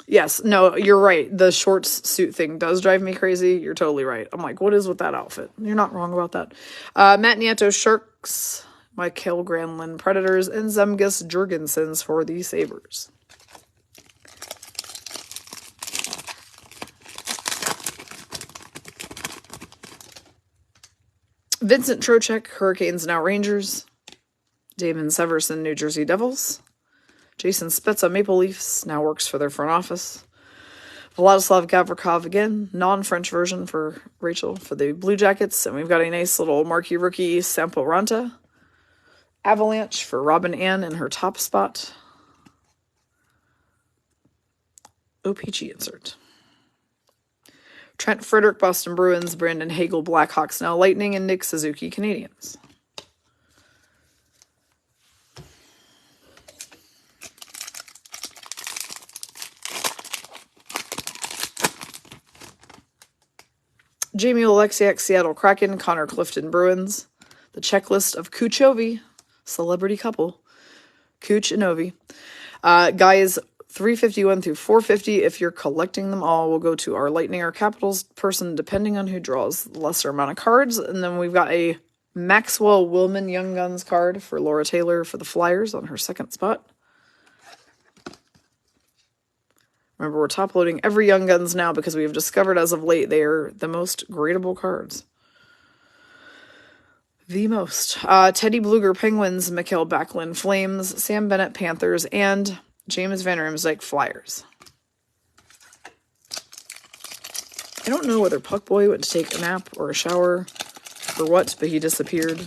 Yes, no, you're right. The shorts suit thing does drive me crazy. You're totally right. I'm like, what is with that outfit? You're not wrong about that. Matt Nieto, Sharks. Michael Granlund, Predators. And Zemgus Jurgensens for the Sabres. Vincent Trocheck, Hurricanes, now Rangers. Damon Severson, New Jersey Devils. Jason Spezza, Maple Leafs, now works for their front office. Vladislav Gavrikov again, non-French version for Rachel for the Blue Jackets. And we've got a nice little marquee rookie, Sampo Ranta. Avalanche for Robin Ann in her top spot. OPG insert. Trent Frederick, Boston Bruins. Brandon Hagel, Blackhawks, now Lightning. And Nick Suzuki, Canadiens. Jamie Oleksiak, Seattle Kraken. Connor Clifton, Bruins. The checklist of Kuchovi, celebrity couple. Kuch and Ovi. Guys, 351 through 450. If you're collecting them all, we'll go to our Lightning or Capitals person, depending on who draws the lesser amount of cards. And then we've got a Maxwell Willman Young Guns card for Laura Taylor for the Flyers on her second spot. Remember, we're top loading every Young Guns now because we have discovered as of late they are the most gradable cards. The most. Teddy Bluger, Penguins. Mikael Backlund, Flames. Sam Bennett, Panthers. And James Van Riemsdyk, Flyers. I don't know whether Puckboy went to take a nap or a shower or what, but he disappeared.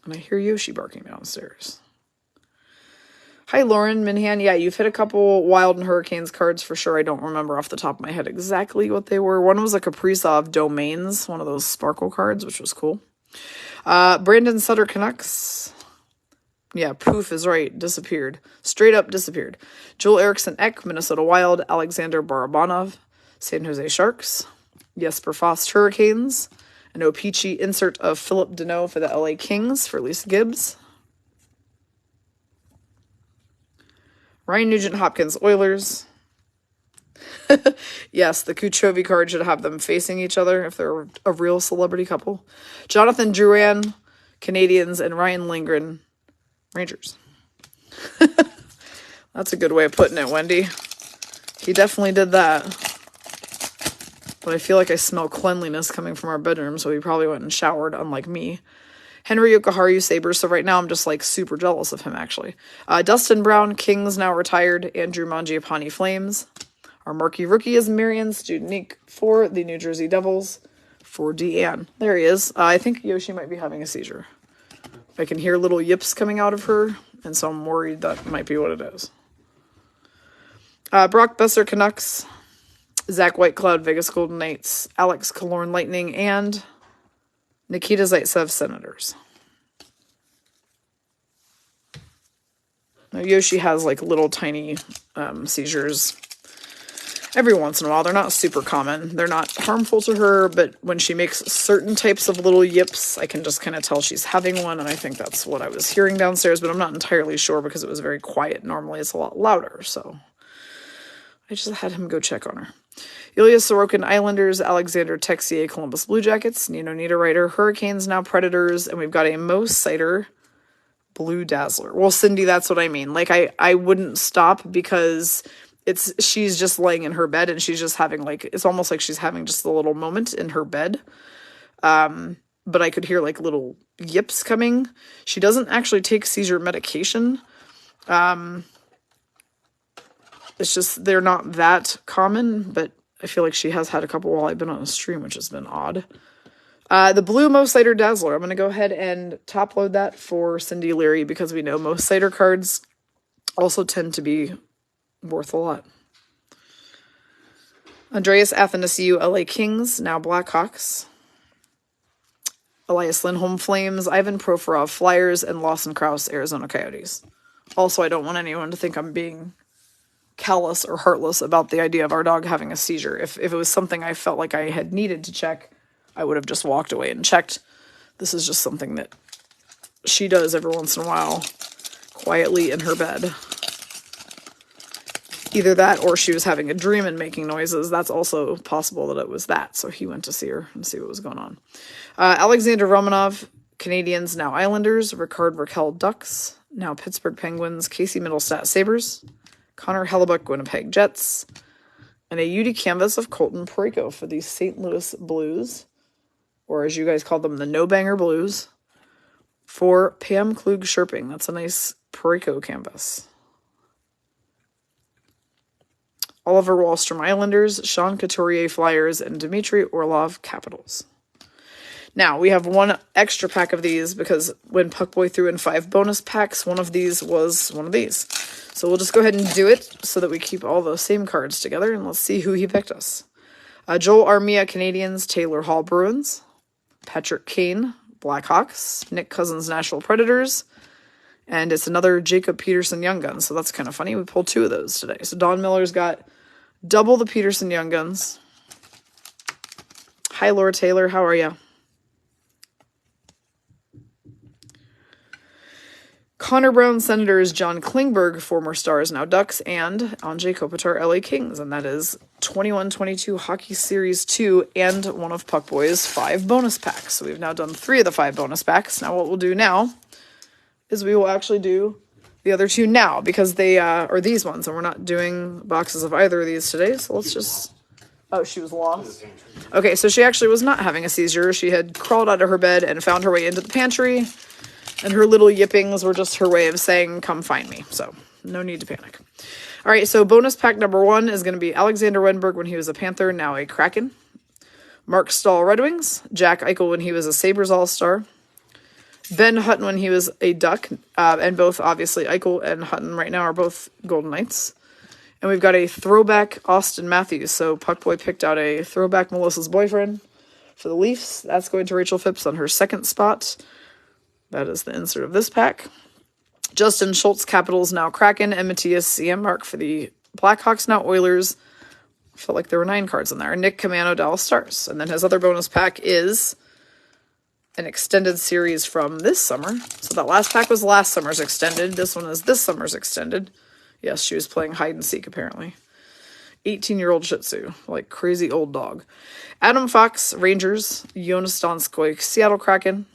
And I hear Yoshi barking downstairs. Hi, Lauren Minhan. Yeah, you've hit a couple Wild and Hurricanes cards for sure. I don't remember off the top of my head exactly what they were. One was a Kaprizov Domains, one of those sparkle cards, which was cool. Brandon Sutter, Canucks. Yeah, Poof is right. Disappeared. Straight up disappeared. Joel Eriksson Ek, Minnesota Wild. Alexander Barabanov, San Jose Sharks. Jesper Fast, Hurricanes. An O-Pee-Chee insert of Philip Deneau for the LA Kings for Lisa Gibbs. Ryan Nugent-Hopkins, Oilers. Yes, the Kuchovi card should have them facing each other if they're a real celebrity couple. Jonathan Drouin, Canadiens, and Ryan Lindgren, Rangers. That's a good way of putting it, Wendy. He definitely did that. But I feel like I smell cleanliness coming from our bedroom, so he probably went and showered, unlike me. Henry Yokoharu, Sabres. So right now I'm just like super jealous of him, actually. Dustin Brown, Kings, now retired. Andrew Mangiapane, Flames. Our marquee rookie is Marian Studenic for the New Jersey Devils for Deanne. There he is. I think Yoshi might be having a seizure. I can hear little yips coming out of her, and so I'm worried that might be what it is. Brock Besser Canucks, Zach Whitecloud Vegas Golden Knights, Alex Killorn Lightning, and Nikita Zaitsev Senators. Now, Yoshi has like little tiny seizures every once in a while. They're not super common. They're not harmful to her, but when she makes certain types of little yips, I can just kind of tell she's having one, and I think that's what I was hearing downstairs, but I'm not entirely sure because it was very quiet. Normally it's a lot louder, so I just had him go check on her. Ilya Sorokin Islanders, Alexander Texier Columbus Blue Jackets, Nino Niederreiter Hurricanes, now Predators, and we've got a Mo Sider Blue Dazzler. Well, Cindy, that's what I mean. Like, I wouldn't stop because she's just laying in her bed and she's just having like, it's almost like she's having just a little moment in her bed. But I could hear like little yips coming. She doesn't actually take seizure medication. It's just, they're not that common, but I feel like she has had a couple while I've been on a stream, which has been odd. The blue Mo Sider Dazzler. I'm going to go ahead and top load that for Cindy Leary because we know Mo Sider cards also tend to be worth a lot. Andreas Athanasiou, LA Kings, now Blackhawks. Elias Lindholm Flames, Ivan Provorov Flyers, and Lawson Krause Arizona Coyotes. Also, I don't want anyone to think I'm being callous or heartless about the idea of our dog having a seizure. If it was something I felt like I had needed to check, I would have just walked away and checked. This is just something that she does every once in a while, quietly in her bed. Either that or she was having a dream and making noises. That's also possible that it was that. So he went to see her and see what was going on. Alexander Romanov, Canadians, now Islanders. Ricard Raquel Ducks, now Pittsburgh Penguins. Casey Middlestat Sabres. Connor Hellebuck, Winnipeg Jets. And a UD canvas of Colton Parayko for the St. Louis Blues. Or as you guys call them, the No-Banger Blues. For Pam Klug-Sherping. That's a nice Parayko canvas. Oliver Wahlstrom Islanders, Sean Couturier Flyers, and Dmitry Orlov Capitals. Now, we have one extra pack of these because when Puckboy threw in 5 bonus packs, one of these was one of these. So we'll just go ahead and do it so that we keep all those same cards together, and let's see who he picked us. Joel Armia, Canadians, Taylor Hall Bruins, Patrick Kane, Blackhawks, Nick Cousins, Nashville Predators, and it's another Jacob Peterson Young Guns, so that's kind of funny. We pulled 2 of those today. So Don Miller's got double the Peterson Young Guns. Hi, Laura Taylor. How are you? Connor Brown Senators, John Klingberg, former Stars, now Ducks, and Anjay Kopitar, LA Kings. And that is 21-22 Hockey Series 2 and one of Puckboy's 5 bonus packs. So we've now done 3 of the 5 bonus packs. Now what we'll do now is we will actually do the other 2 now because they are these ones. And we're not doing boxes of either of these today. So let's just... Oh, she was lost? Okay, so she actually was not having a seizure. She had crawled out of her bed and found her way into the pantry. And her little yippings were just her way of saying, come find me. So, no need to panic. All right, so bonus pack number 1 is going to be Alexander Wenberg when he was a Panther, now a Kraken. Mark Stahl, Red Wings. Jack Eichel when he was a Sabres All-Star. Ben Hutton when he was a Duck. And both, obviously, Eichel and Hutton right now are both Golden Knights. And we've got a throwback Austin Matthews. So, Puckboy picked out a throwback Melissa's boyfriend for the Leafs. That's going to Rachel Phipps on her second spot. That is the insert of this pack. Justin Schultz, Capitals, now Kraken. And Matthias Siemmark for the Blackhawks, now Oilers. I felt like there were 9 cards in there. Nick Camano, Dallas Stars. And then his other bonus pack is an extended series from this summer. So that last pack was last summer's extended. This one is this summer's extended. Yes, she was playing hide and seek, apparently. 18-year-old Shih Tzu. Like crazy old dog. Adam Fox, Rangers. Jonas Donskoy, Seattle Kraken.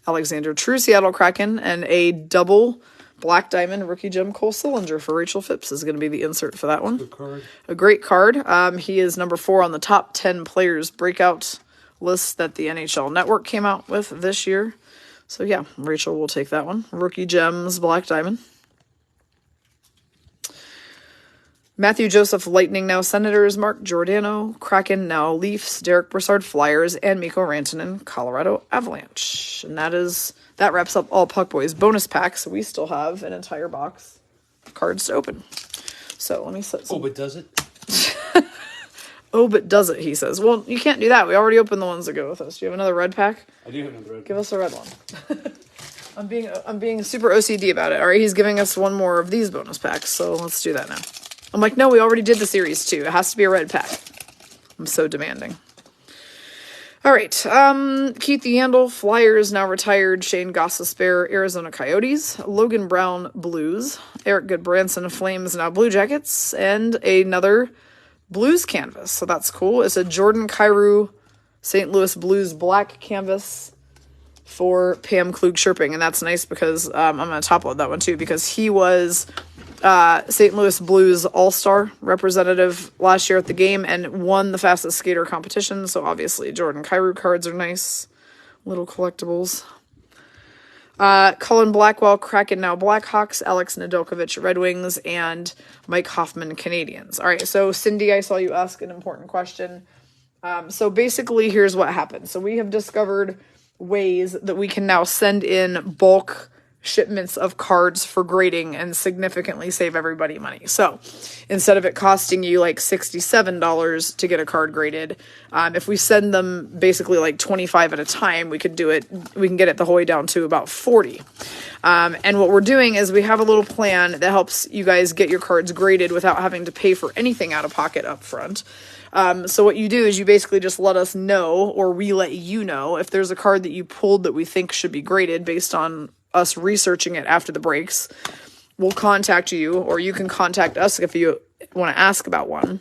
Alexander True, Seattle Kraken, and a double Black Diamond Rookie Gem Cole Sillinger for Rachel Phipps is going to be the insert for that one. Good card. A great card. He is number 4 on the top 10 players breakout list that the NHL Network came out with this year. So yeah, Rachel will take that one. Rookie Gems, Black Diamond. Matthew Joseph, Lightning, now Senators. Mark Giordano, Kraken, now Leafs. Derek Brassard, Flyers. And Mikko Rantanen, Colorado Avalanche. And that wraps up all Puckboy's bonus packs. So we still have an entire box of cards to open. So let me set some. Oh, but does it? Oh, but does it? He says. Well, you can't do that. We already opened the ones that go with us. Do you have another red pack? I do have another red. Give us a red one. I'm being super OCD about it. All right, he's giving us one more of these bonus packs, so let's do that now. I'm like, no, we already did the series 2. It has to be a red pack. I'm so demanding. All right, Keith Yandel, Flyers, now retired. Shane Gostisbehere, Arizona Coyotes. Logan Brown, Blues. Eric Goodbranson, Flames, now Blue Jackets. And another Blues canvas, so that's cool. It's a Jordan Kyrou St. Louis Blues black canvas for Pam Klug-Scherping, and that's nice because I'm going to top load that one too, because he was St. Louis Blues All-Star representative last year at the game and won the fastest skater competition, so obviously Jordan Kyrou cards are nice. Little collectibles. Cullen Blackwell, Kraken, now Blackhawks. Alex Nedeljkovic, Red Wings. And Mike Hoffman, Canadiens. All right, so Cindy, I saw you ask an important question. So basically, here's what happened. So we have discovered ways that we can now send in bulk shipments of cards for grading and significantly save everybody money. So instead of it costing you like $67 to get a card graded, if we send them basically like 25 at a time, we can get it the whole way down to about 40. And what we're doing is we have a little plan that helps you guys get your cards graded without having to pay for anything out of pocket up front. So what you do is you basically just let us know, or we let you know, if there's a card that you pulled that we think should be graded based on us researching it after the breaks. We'll contact you, or you can contact us if you want to ask about one.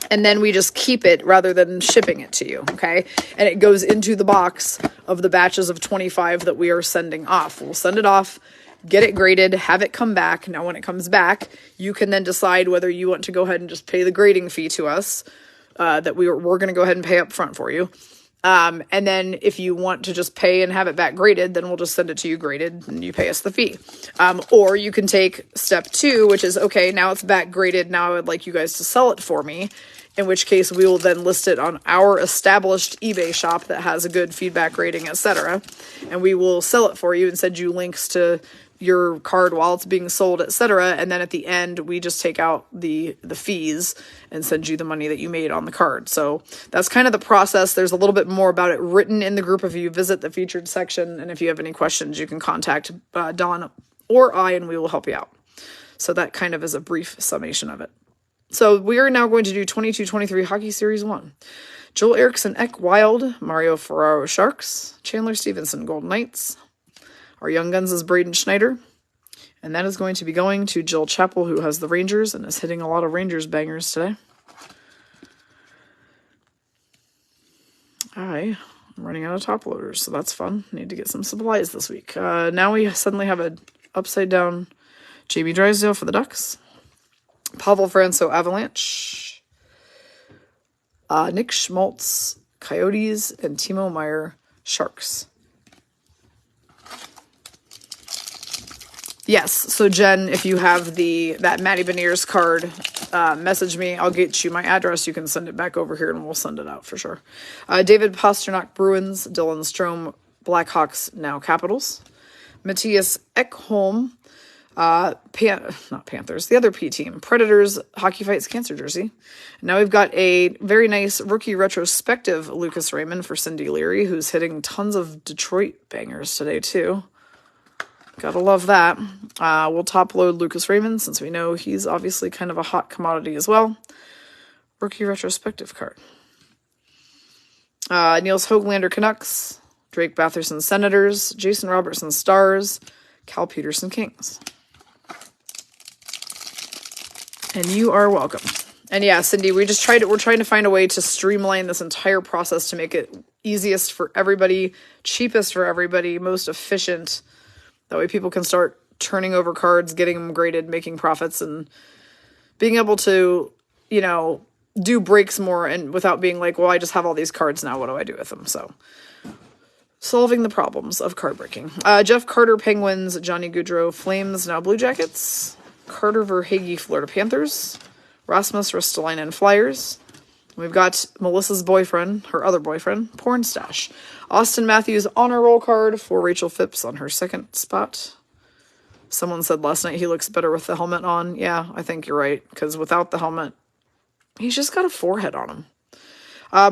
And then we just keep it rather than shipping it to you, okay? And it goes into the box of the batches of 25 that we are sending off. We'll send it off, get it graded, have it come back. Now, when it comes back, you can then decide whether you want to go ahead and just pay the grading fee to us, that we're going to go ahead and pay up front for you. And then if you want to just pay and have it back graded, then we'll just send it to you graded and you pay us the fee. Or you can take step 2, which is, okay, now it's back graded. Now I would like you guys to sell it for me, in which case we will then list it on our established eBay shop that has a good feedback rating, etc. And we will sell it for you and send you links to your card while it's being sold, etc. And then at the end, we just take out the fees and send you the money that you made on the card. So that's kind of the process. There's a little bit more about it written in the group if you visit the featured section. And if you have any questions, you can contact Dawn or I, and we will help you out. So that kind of is a brief summation of it. So we are now going to do 22-23 Hockey Series 1. Joel Eriksson, Eck Wild. Mario Ferraro, Sharks. Chandler Stevenson, Golden Knights. Our Young Guns is Braden Schneider. And that is going to be going to Jill Chappell, who has the Rangers and is hitting a lot of Rangers bangers today. I'm running out of top loaders, so that's fun. Need to get some supplies this week. Now we suddenly have an upside down Jamie Drysdale for the Ducks. Pavel Franco, Avalanche. Nick Schmaltz, Coyotes. And Timo Meier, Sharks. Yes, so Jen, if you have that Matty Beniers card, message me. I'll get you my address. You can send it back over here and we'll send it out for sure. David Pasternak, Bruins. Dylan Strome, Blackhawks, now Capitals. Matthias Ekholm, not Panthers, the other P team. Predators, Hockey Fights Cancer jersey. Now we've got a very nice rookie retrospective Lucas Raymond for Cindy Leary, who's hitting tons of Detroit bangers today too. Gotta love that. We'll top load Lucas Raymond since we know he's obviously kind of a hot commodity as well. Rookie retrospective card. Niels Höglander, Canucks. Drake Batherson, Senators. Jason Robertson, Stars. Cal Peterson, Kings. And you are welcome. And yeah, Cindy, we're trying to find a way to streamline this entire process to make it easiest for everybody, cheapest for everybody, most efficient. That way people can start turning over cards, getting them graded, making profits, and being able to, do breaks more and without being like, well, I just have all these cards now. What do I do with them? So solving the problems of card breaking. Jeff Carter, Penguins. Johnny Gaudreau, Flames, now Blue Jackets. Carter Verhaeghe, Florida Panthers. Rasmus Ristolainen, Flyers. We've got Melissa's boyfriend, her other boyfriend, Porn Stash. Austin Matthews honor roll card for Rachel Phipps on her second spot. Someone said last night he looks better with the helmet on. Yeah, I think you're right, because without the helmet, he's just got a forehead on him.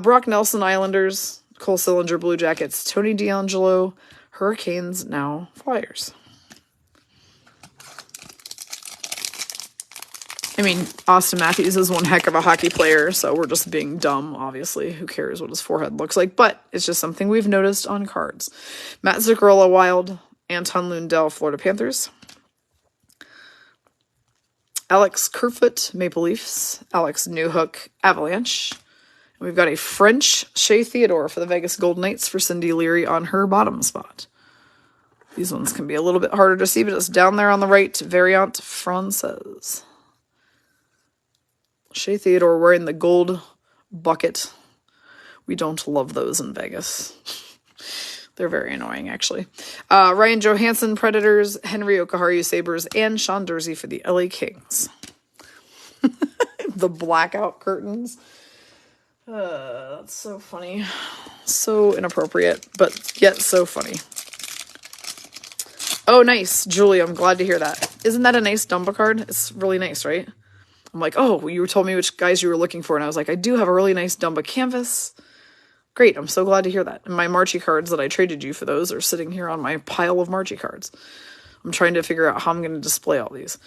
Brock Nelson, Islanders. Cole Sillinger, Blue Jackets. Tony DeAngelo, Hurricanes, now Flyers. I mean, Austin Matthews is one heck of a hockey player, so we're just being dumb, obviously. Who cares what his forehead looks like? But it's just something we've noticed on cards. Matt Zuccarello, Wild. Anton Lundell, Florida Panthers. Alex Kerfoot, Maple Leafs. Alex Newhook, Avalanche. We've got a French Shea Theodore for the Vegas Golden Knights for Cindy Leary on her bottom spot. These ones can be a little bit harder to see, but it's down there on the right. Variant Francaise. Shea Theodore wearing the gold bucket. We don't love those in Vegas. They're very annoying, actually. Ryan Johansson, Predators. Henry Okaharu, Sabres. And Sean Dursey for the LA Kings. The blackout curtains. That's so funny. So inappropriate, but yet so funny. Oh, nice. Julie, I'm glad to hear that. Isn't that a nice Dumba card? It's really nice, right? I'm like, oh, you told me which guys you were looking for, and I was like, I do have a really nice Dumba canvas. Great, I'm so glad to hear that. And my Marchie cards that I traded you for those are sitting here on my pile of Marchie cards. I'm trying to figure out how I'm going to display all these.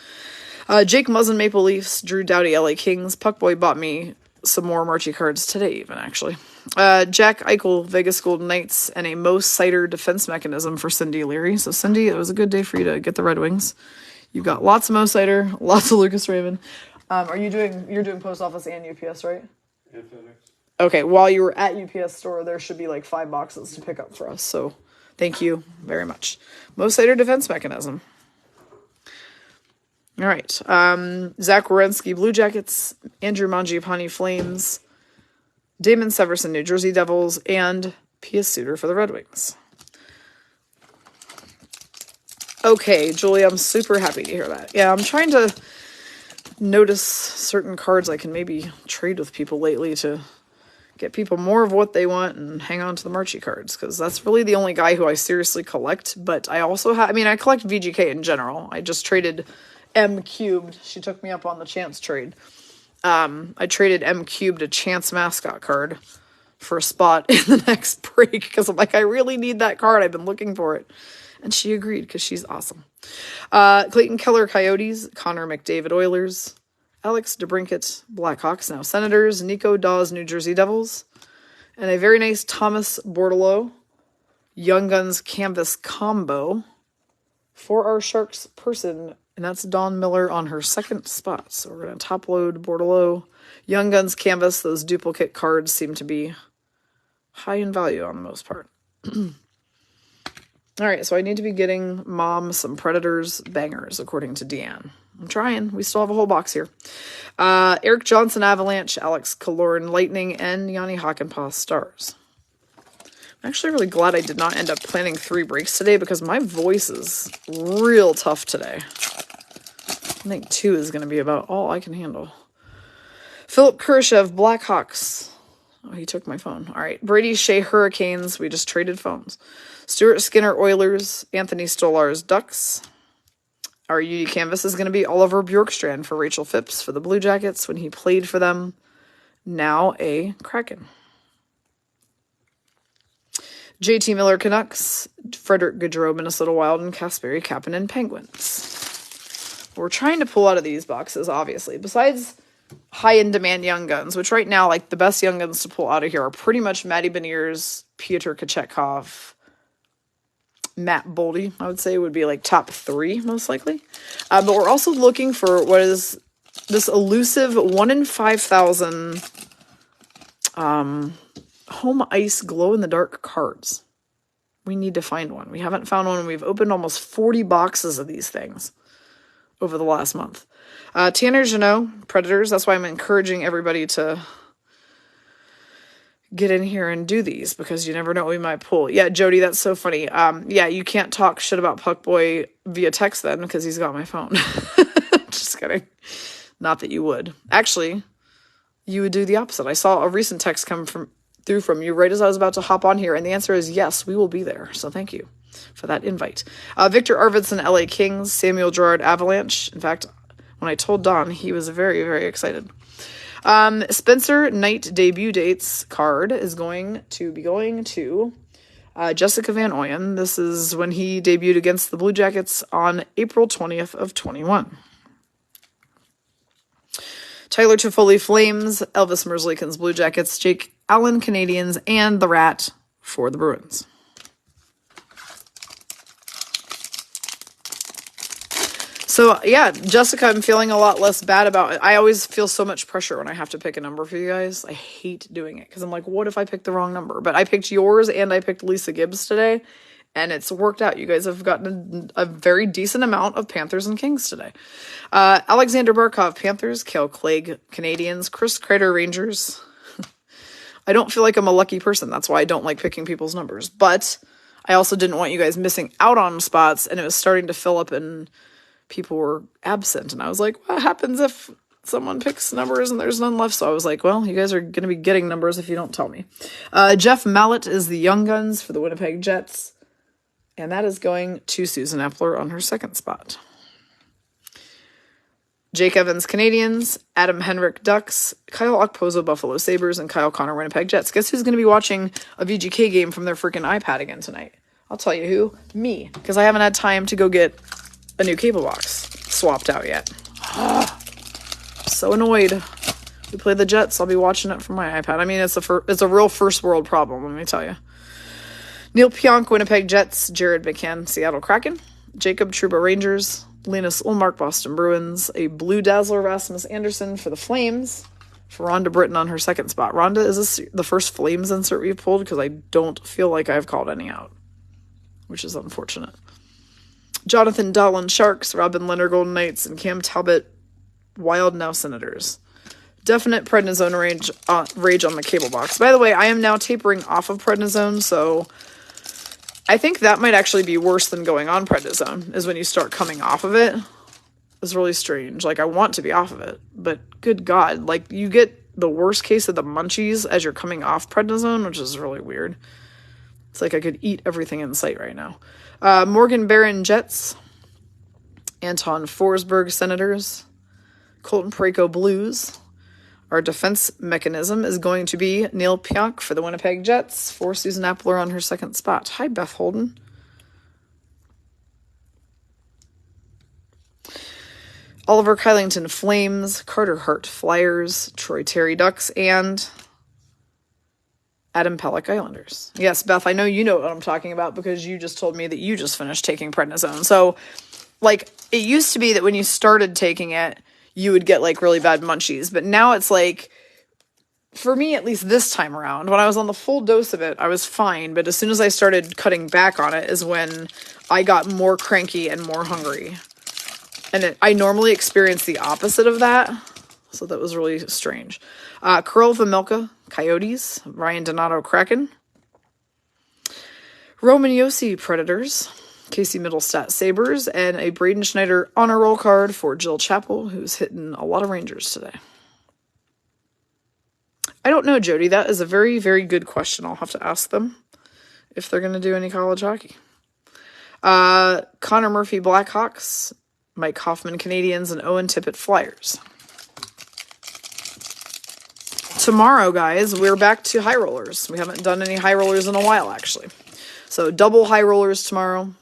Jake Muzzin, Maple Leafs. Drew Doughty, LA Kings. Puckboy bought me some more Marchie cards today, even, actually. Jack Eichel, Vegas Golden Knights, and a Mo Sider defense mechanism for Cindy Leary. So, Cindy, it was a good day for you to get the Red Wings. You've got lots of Mo Sider, lots of Lucas Raymond. You're doing post office and UPS, right? And FedEx. Okay, while you were at UPS store, there should be like 5 boxes to pick up for us. So, thank you very much. Mo Sider defense mechanism. All right. Zach Werenski, Blue Jackets. Andrew Mangiapane, Flames. Damon Severson, New Jersey Devils. And Pius Suter for the Red Wings. Okay, Julie, I'm super happy to hear that. Yeah, I'm trying to notice certain cards I can maybe trade with people lately to get people more of what they want and hang on to the Marchie cards, because that's really the only guy who I seriously collect. But I also have, I collect VGK in general. I just traded M Cubed. She took me up on the chance trade. I traded M Cubed, a chance mascot card, for a spot in the next break, because I'm like, I really need that card. I've been looking for it. And she agreed, because she's awesome. Clayton Keller, Coyotes. Connor McDavid, Oilers. Alex DeBrincat, Blackhawks, now Senators. Nico Dawes, New Jersey Devils. And a very nice Thomas Bordelot Young Guns Canvas combo for our Sharks person. And that's Dawn Miller on her second spot. So we're going to top load Bordelot. Young Guns Canvas. Those duplicate cards seem to be high in value on the most part. All right, so I need to be getting Mom some Predators bangers, according to Deanne. I'm trying. We still have a whole box here. Eric Johnson, Avalanche. Alex Killorn, Lightning. And Yanni Hakanpää, Stars. I'm actually really glad I did not end up planning 3 breaks today, because my voice is real tough today. I think 2 is going to be about all I can handle. Philip Kurashev, Blackhawks. Oh, he took my phone. All right. Brady Shea, Hurricanes. We just traded phones. Stuart Skinner, Oilers. Anthony Stolarz, Ducks. Our UD canvas is going to be Oliver Bjorkstrand for Rachel Phipps for the Blue Jackets when he played for them. Now a Kraken. JT Miller, Canucks. Frederick Gaudreau, Minnesota Wild. And Kasperi Kapanen, Penguins. We're trying to pull out of these boxes, obviously. Besides high-end demand Young Guns, which right now, like, the best Young Guns to pull out of here are pretty much Matty Beniers, Pyotr Kochetkov, Matt Boldy, I would say, would be like top 3 most likely. But we're also looking for what is this elusive 1 in 5,000 home ice glow-in-the-dark cards. We need to find one. We haven't found one, and we've opened almost 40 boxes of these things over the last month. Tanner Jeannot, Predators. That's why I'm encouraging everybody to get in here and do these, because you never know what we might pull. Yeah, Jody, that's so funny. Yeah, you can't talk shit about Puckboy via text then, because he's got my phone. Just kidding. Not that you would. Actually, you would do the opposite. I saw a recent text come through from you right as I was about to hop on here, and the answer is yes, we will be there. So thank you. for that invite. Victor Arvidsson, LA Kings. Samuel Girard, Avalanche. In fact, when I told Don, he was very, very excited. Spencer Knight debut dates card is going to be going to Jessica Van Oyen. This is when he debuted against the Blue Jackets on April 20th of 21. Tyler Toffoli, Flames. Elvis Merzlikins, Blue Jackets. Jake Allen, Canadians. And the Rat for the Bruins. So, yeah, Jessica, I'm feeling a lot less bad about it. I always feel so much pressure when I have to pick a number for you guys. I hate doing it because I'm like, what if I pick the wrong number? But I picked yours and I picked Lisa Gibbs today, and it's worked out. You guys have gotten a very decent amount of Panthers and Kings today. Alexander Barkov, Panthers. Cale Clegg, Canadians. Chris Kreider, Rangers. I don't feel like I'm a lucky person. That's why I don't like picking people's numbers. But I also didn't want you guys missing out on spots, and it was starting to fill up and people were absent, and I was like, what happens if someone picks numbers and there's none left? So I was like, well, you guys are going to be getting numbers if you don't tell me. Jeff Mallett is the Young Guns for the Winnipeg Jets, and that is going to Susan Epler on her second spot. Jake Evans, Canadians. Adam Henrik, Ducks. Kyle Okposo, Buffalo Sabres. And Kyle Connor, Winnipeg Jets. Guess who's going to be watching a VGK game from their freaking iPad again tonight? I'll tell you who. Me. Because I haven't had time to go get a new cable box swapped out yet. So annoyed. We play the Jets. I'll be watching it from my iPad. I mean, it's a real first world problem, let me tell you. Neil Pionk, Winnipeg Jets. Jared McCann, Seattle Kraken. Jacob Trouba, Rangers. Linus Ullmark, Boston Bruins. A Blue Dazzler, Rasmus Anderson for the Flames. For Rhonda Britton on her second spot. Rhonda, is this the first Flames insert we've pulled? Because I don't feel like I've called any out, which is unfortunate. Jonathan Dolan, Sharks. Robin Leonard, Golden Knights. And Cam Talbot, Wild, now Senators. Definite prednisone rage on the cable box. By the way, I am now tapering off of prednisone, so I think that might actually be worse than going on prednisone, is when you start coming off of it. It's really strange. Like, I want to be off of it, but good God, like, you get the worst case of the munchies as you're coming off prednisone, which is really weird. It's like I could eat everything in sight right now. Morgan Barron, Jets. Anton Forsberg, Senators. Colton Parayko, Blues. Our defense mechanism is going to be Neil Pionk for the Winnipeg Jets, for Susan Epler on her second spot. Hi, Beth Holden. Oliver Kylington, Flames. Carter Hart, Flyers. Troy Terry, Ducks. And Adam Pelech, Islanders. Yes, Beth, I know you know what I'm talking about because you just told me that you just finished taking prednisone. So, like, it used to be that when you started taking it, you would get, like, really bad munchies. But now it's like, for me, at least this time around, when I was on the full dose of it, I was fine. But as soon as I started cutting back on it is when I got more cranky and more hungry. And I normally experience the opposite of that. So that was really strange. Karel Vejmelka, Coyotes. Ryan Donato, Kraken. Roman Josi, Predators. Casey Middlestat, Sabres. And a Braden Schneider honor roll card for Jill Chappell, who's hitting a lot of Rangers today. I don't know, Jody. That is a very, very good question. I'll have to ask them if they're going to do any college hockey. Connor Murphy, Blackhawks. Mike Hoffman, Canadians. And Owen Tippett, Flyers. Tomorrow, guys, we're back to high rollers. We haven't done any high rollers in a while, actually. So double high rollers tomorrow.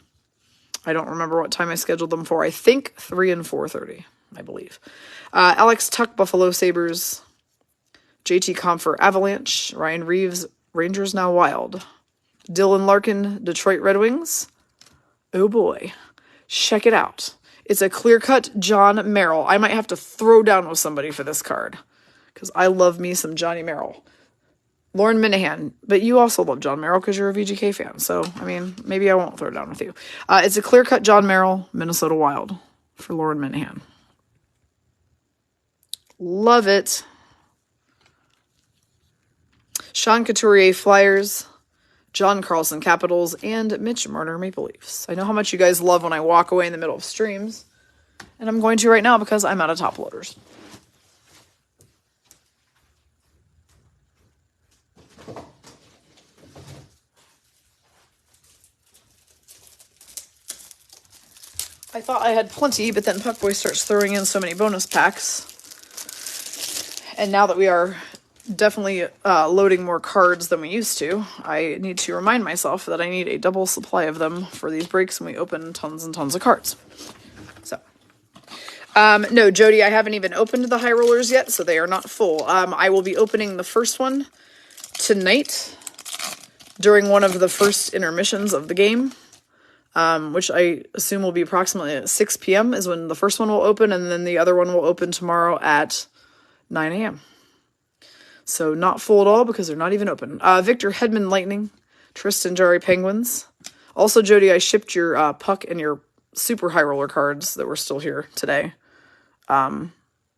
I don't remember what time I scheduled them for. I think 3 and 4:30, I believe. Alex Tuck, Buffalo Sabres. JT Compher, Avalanche. Ryan Reeves, Rangers now Wild. Dylan Larkin, Detroit Red Wings. Oh boy. Check it out. It's a clear-cut John Merrill. I might have to throw down with somebody for this card, because I love me some Johnny Merrill. Lauren Minahan, but you also love John Merrill because you're a VGK fan. So, I mean, maybe I won't throw down with you. It's a clear-cut John Merrill, Minnesota Wild, for Lauren Minahan. Love it. Sean Couturier, Flyers. John Carlson, Capitals. And Mitch Marner, Maple Leafs. I know how much you guys love when I walk away in the middle of streams. And I'm going to right now because I'm out of top loaders. I thought I had plenty, but then Puckboy starts throwing in so many bonus packs. And now that we are definitely loading more cards than we used to, I need to remind myself that I need a double supply of them for these breaks when we open tons and tons of cards. So, no, Jody, I haven't even opened the high rollers yet, so they are not full. I will be opening the first one tonight during one of the first intermissions of the game. Which I assume will be approximately at 6 p.m. is when the first one will open, and then the other one will open tomorrow at 9 a.m. So not full at all because they're not even open. Victor Hedman Lightning, Tristan Jarry Penguins. Also, Jody, I shipped your Puck and your Super High Roller cards that were still here today.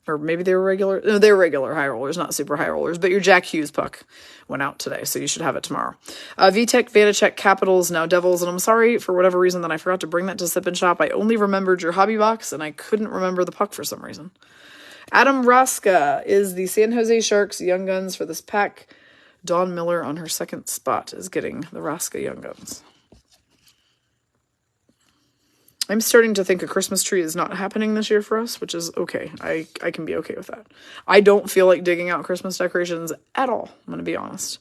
Or maybe they were regular. No, they were regular high rollers, not super high rollers. But your Jack Hughes Puck went out today, so you should have it tomorrow. VTech, Vanacek, Capitals, now Devils. And I'm sorry for whatever reason that I forgot to bring that to Sip and Shop. I only remembered your hobby box, and I couldn't remember the Puck for some reason. Adam Raska is the San Jose Sharks Young Guns for this pack. Dawn Miller on her second spot is getting the Raska Young Guns. I'm starting to think a Christmas tree is not happening this year for us, which is okay. I can be okay with that. I don't feel like digging out Christmas decorations at all, I'm going to be honest.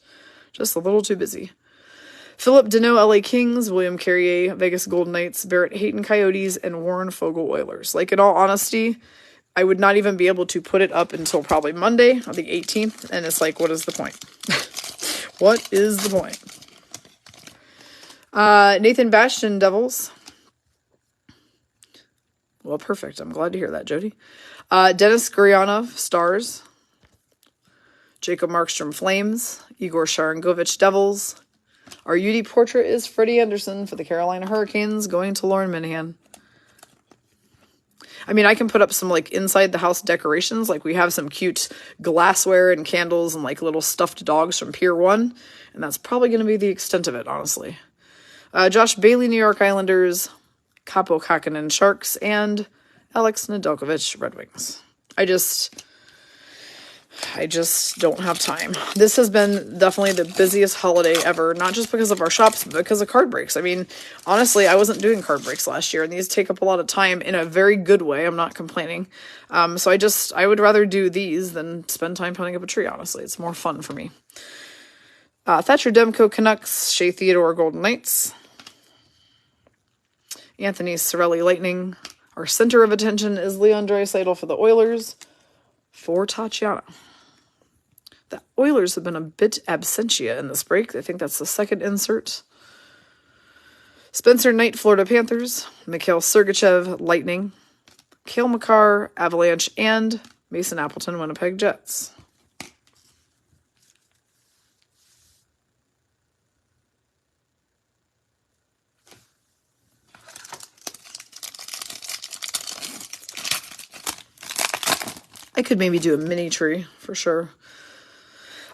Just a little too busy. Philip Deneau, LA Kings, William Carrier, Vegas Golden Knights, Barrett Hayton Coyotes, and Warren Fogle Oilers. Like, in all honesty, I would not even be able to put it up until probably Monday, on the 18th, and it's like, what is the point? What is the point? Nathan Bastian, Devils. Well, perfect. I'm glad to hear that, Jody. Dennis Gurianov, Stars. Jacob Markstrom, Flames. Igor Sharangovich, Devils. Our UD portrait is Freddie Anderson for the Carolina Hurricanes, going to Lauren Minahan. I mean, I can put up some, like, inside the house decorations. Like, we have some cute glassware and candles and, like, little stuffed dogs from Pier 1. And that's probably going to be the extent of it, honestly. Josh Bailey, New York Islanders. Capo Kakinen, Sharks, and Alex Nedeljkovic, Red Wings. I just don't have time. This has been definitely the busiest holiday ever, not just because of our shops, but because of card breaks. I mean, honestly, I wasn't doing card breaks last year, and these take up a lot of time in a very good way. I'm not complaining. So I would rather do these than spend time putting up a tree, honestly. It's more fun for me. Thatcher Demko, Canucks, Shea Theodore, Golden Knights. Anthony Cirelli, Lightning. Our center of attention is Leon Draisaitl for the Oilers. For Tatiana. The Oilers have been a bit absentia in this break. I think that's the second insert. Spencer Knight, Florida Panthers. Mikhail Sergachev, Lightning. Cale Makar, Avalanche. And Mason Appleton, Winnipeg Jets. I could maybe do a mini tree for sure.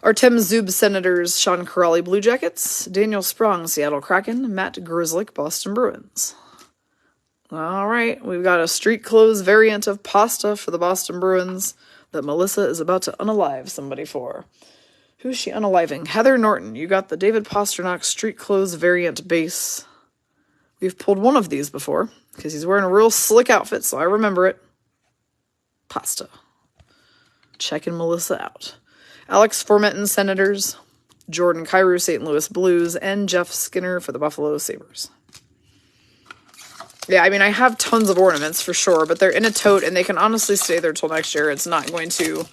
Artem Zub, Senators. Sean Corelli, Blue Jackets. Daniel Sprong, Seattle Kraken. Matt Grzelcyk, Boston Bruins. All right, we've got a street clothes variant of pasta for the Boston Bruins that Melissa is about to unalive somebody for. Who's she unaliving? Heather Norton. You got the David Pasternak street clothes variant base. We've pulled one of these before because he's wearing a real slick outfit, so I remember it. Pasta. Checking Melissa out. Alex Formenton, Senators. Jordan Kyrou, St. Louis Blues. And Jeff Skinner for the Buffalo Sabres. Yeah, I mean, I have tons of ornaments for sure, but they're in a tote and they can honestly stay there till next year. It's not going to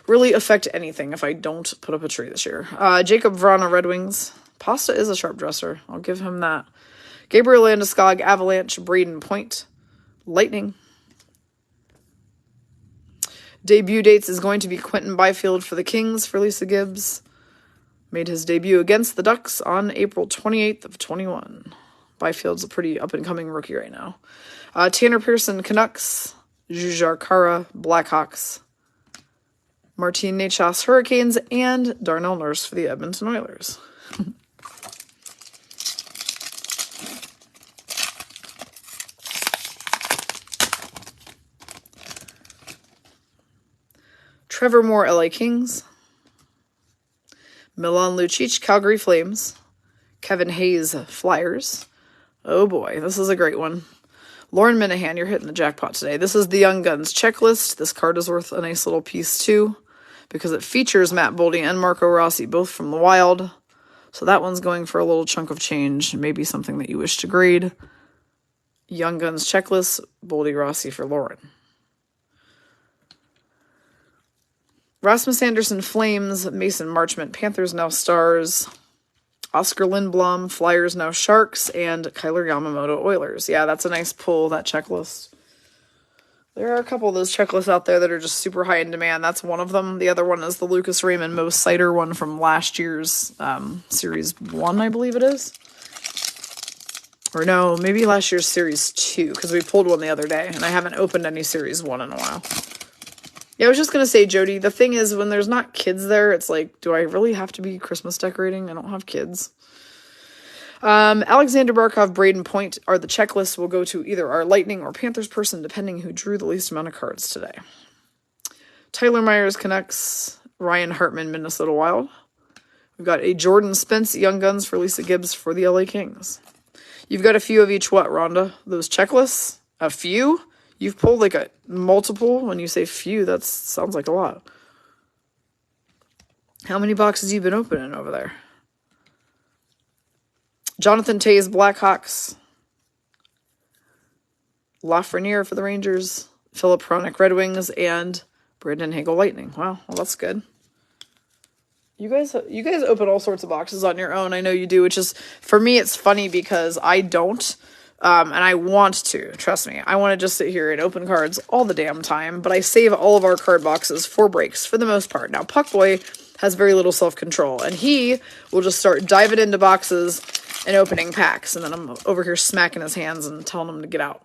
really affect anything if I don't put up a tree this year. Jacob Vrana, Red Wings. Pasta is a sharp dresser. I'll give him that. Gabriel Landeskog, Avalanche. Braden Point, Lightning. Debut dates is going to be Quentin Byfield for the Kings for Lisa Gibbs. Made his debut against the Ducks on April 28th of 21. Byfield's a pretty up-and-coming rookie right now. Tanner Pearson, Canucks. Jujhar Khaira, Blackhawks. Martin Necas, Hurricanes. And Darnell Nurse for the Edmonton Oilers. Trevor Moore, LA Kings. Milan Lucic, Calgary Flames. Kevin Hayes, Flyers. Oh boy, this is a great one. Lauren Minahan, you're hitting the jackpot today. This is the Young Guns checklist. This card is worth a nice little piece too, because it features Matt Boldy and Marco Rossi, both from the Wild. So that one's going for a little chunk of change, maybe something that you wish to grade. Young Guns checklist, Boldy Rossi for Lauren. Rasmus Anderson Flames, Mason Marchment Panthers now Stars, Oscar Lindblom Flyers now Sharks, and Kyler Yamamoto Oilers. Yeah, that's a nice pull, that checklist. There are a couple of those checklists out there that are just super high in demand. That's one of them. The other one is the Lucas Raymond Mo Sider one from last year's Series 1, I believe it is. Or no, maybe last year's Series 2, because we pulled one the other day, and I haven't opened any Series 1 in a while. Yeah, I was just going to say, Jody, the thing is, when there's not kids there, it's like, do I really have to be Christmas decorating? I don't have kids. Alexander Barkov, Braden Point are the checklists. Will go to either our Lightning or Panthers person, depending who drew the least amount of cards today. Tyler Myers Canucks, Ryan Hartman, Minnesota Wild. We've got a Jordan Spence, Young Guns for Lisa Gibbs for the LA Kings. You've got a few of each what, Rhonda? Those checklists? A few? You've pulled like a multiple. When you say few, that sounds like a lot. How many boxes have you been opening over there? Jonathan Toews, Blackhawks. Lafreniere for the Rangers. Philip Hronek, Red Wings. And Brandon Hagel, Lightning. Wow, well, that's good. You guys open all sorts of boxes on your own. I know you do, which is, for me, it's funny because I don't. And I want to, trust me. I want to just sit here and open cards all the damn time, but I save all of our card boxes for breaks for the most part. Now, Puckboy has very little self-control, and he will just start diving into boxes and opening packs, and then I'm over here smacking his hands and telling him to get out.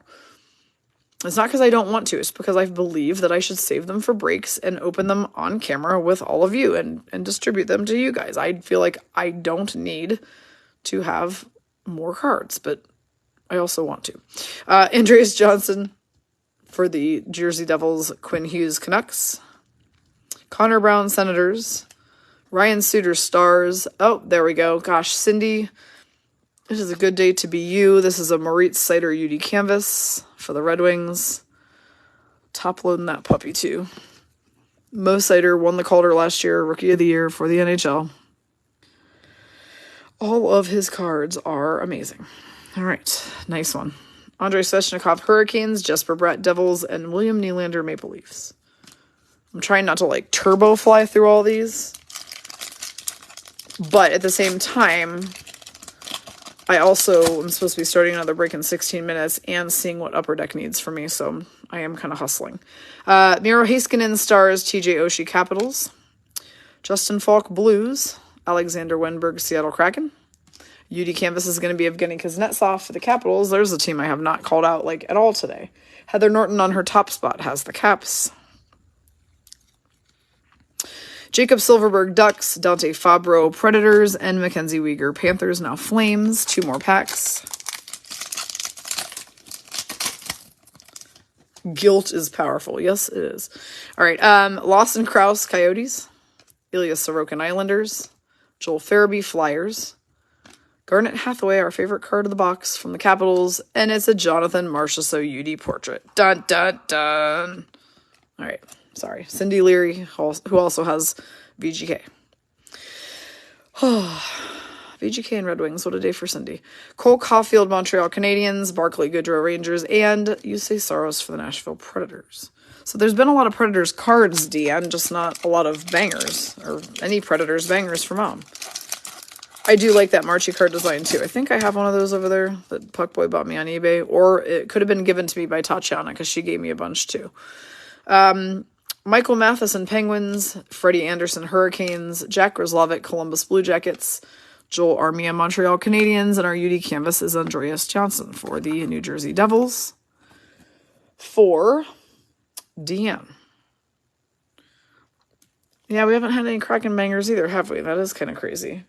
It's not because I don't want to. It's because I believe that I should save them for breaks and open them on camera with all of you and distribute them to you guys. I feel like I don't need to have more cards, but I also want to. Andreas Johnson for the Jersey Devils, Quinn Hughes Canucks, Connor Brown Senators, Ryan Suter Stars. Oh, there we go. Gosh, Cindy, this is a good day to be you. This is a Moritz Seider UD Canvas for the Red Wings. Top loading that puppy too. Mo Seider won the Calder last year, Rookie of the Year for the NHL. All of his cards are amazing. All right, nice one. Andrei Svechnikov, Hurricanes, Jesper Bratt, Devils, and William Nylander, Maple Leafs. I'm trying not to, like, turbo fly through all these. But at the same time, I also am supposed to be starting another break in 16 minutes and seeing what Upper Deck needs for me, so I am kind of hustling. Miro Heiskanen, Stars, TJ Oshie, Capitals. Justin Falk, Blues. Alexander Wenberg, Seattle Kraken. UD Canvas is going to be Evgeny Kuznetsov for the Capitals. There's a team I have not called out like at all today. Heather Norton on her top spot has the Caps. Jacob Silverberg, Ducks. Dante Fabro, Predators. And Mackenzie Weegar, Panthers, now Flames. 2 more packs. Guilt is powerful. Yes, it is. All right. Lawson Krause, Coyotes. Ilya Sorokin, Islanders. Joel Farabee, Flyers. Garnet Hathaway, our favorite card of the box from the Capitals, and it's a Jonathan Marchessault UD portrait. Dun, dun, dun. All right, sorry. Cindy Leary, who also has VGK. VGK and Red Wings, what a day for Cindy. Cole Caulfield, Montreal Canadiens, Barclay Goodrow, Rangers, and Yusei Saros for the Nashville Predators. So there's been a lot of Predators cards, Deanne, just not a lot of bangers, or any Predators bangers for Mom. I do like that Marchie card design, too. I think I have one of those over there that Puckboy bought me on eBay. Or it could have been given to me by Tatiana, because she gave me a bunch, too. Michael Matheson, Penguins. Freddie Anderson, Hurricanes. Jack Grzelcyk, Columbus Blue Jackets. Joel Armia, Montreal Canadiens. And our UD Canvas is Andreas Johnson for the New Jersey Devils. For Deanne. Yeah, we haven't had any Kraken bangers either, have we? That is kind of crazy.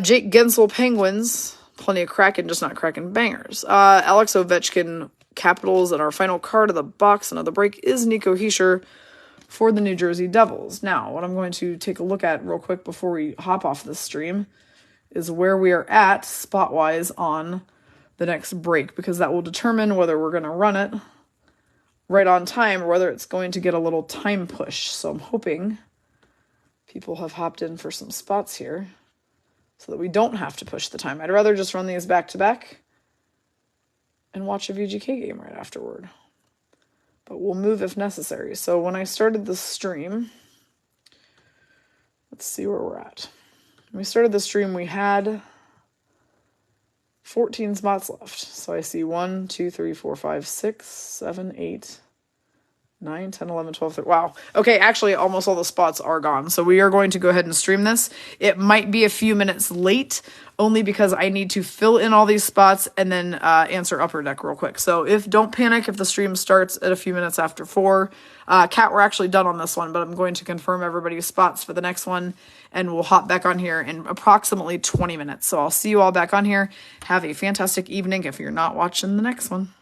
Jake Gensel, Penguins. Plenty of Kraken, just not Kraken bangers. Alex Ovechkin, Capitals. And our final card of the box, another break, is Nico Hischier for the New Jersey Devils. Now, what I'm going to take a look at real quick before we hop off this stream is where we are at, spot-wise, on the next break, because that will determine whether we're going to run it right on time or whether it's going to get a little time push. So I'm hoping people have hopped in for some spots here so that we don't have to push the time. I'd rather just run these back to back and watch a VGK game right afterward. But we'll move if necessary. So when I started the stream, let's see where we're at. When we started the stream, we had 14 spots left. So I see 1, 2, 3, 4, 5, 6, 7, 8, 9, 10, 11, 12, 13. Wow. Okay, actually, almost all the spots are gone. So we are going to go ahead and stream this. It might be a few minutes late, only because I need to fill in all these spots and then answer Upper Deck real quick. So don't panic if the stream starts at a few minutes after 4. Kat, we're actually done on this one, but I'm going to confirm everybody's spots for the next one, and we'll hop back on here in approximately 20 minutes. So I'll see you all back on here. Have a fantastic evening if you're not watching the next one.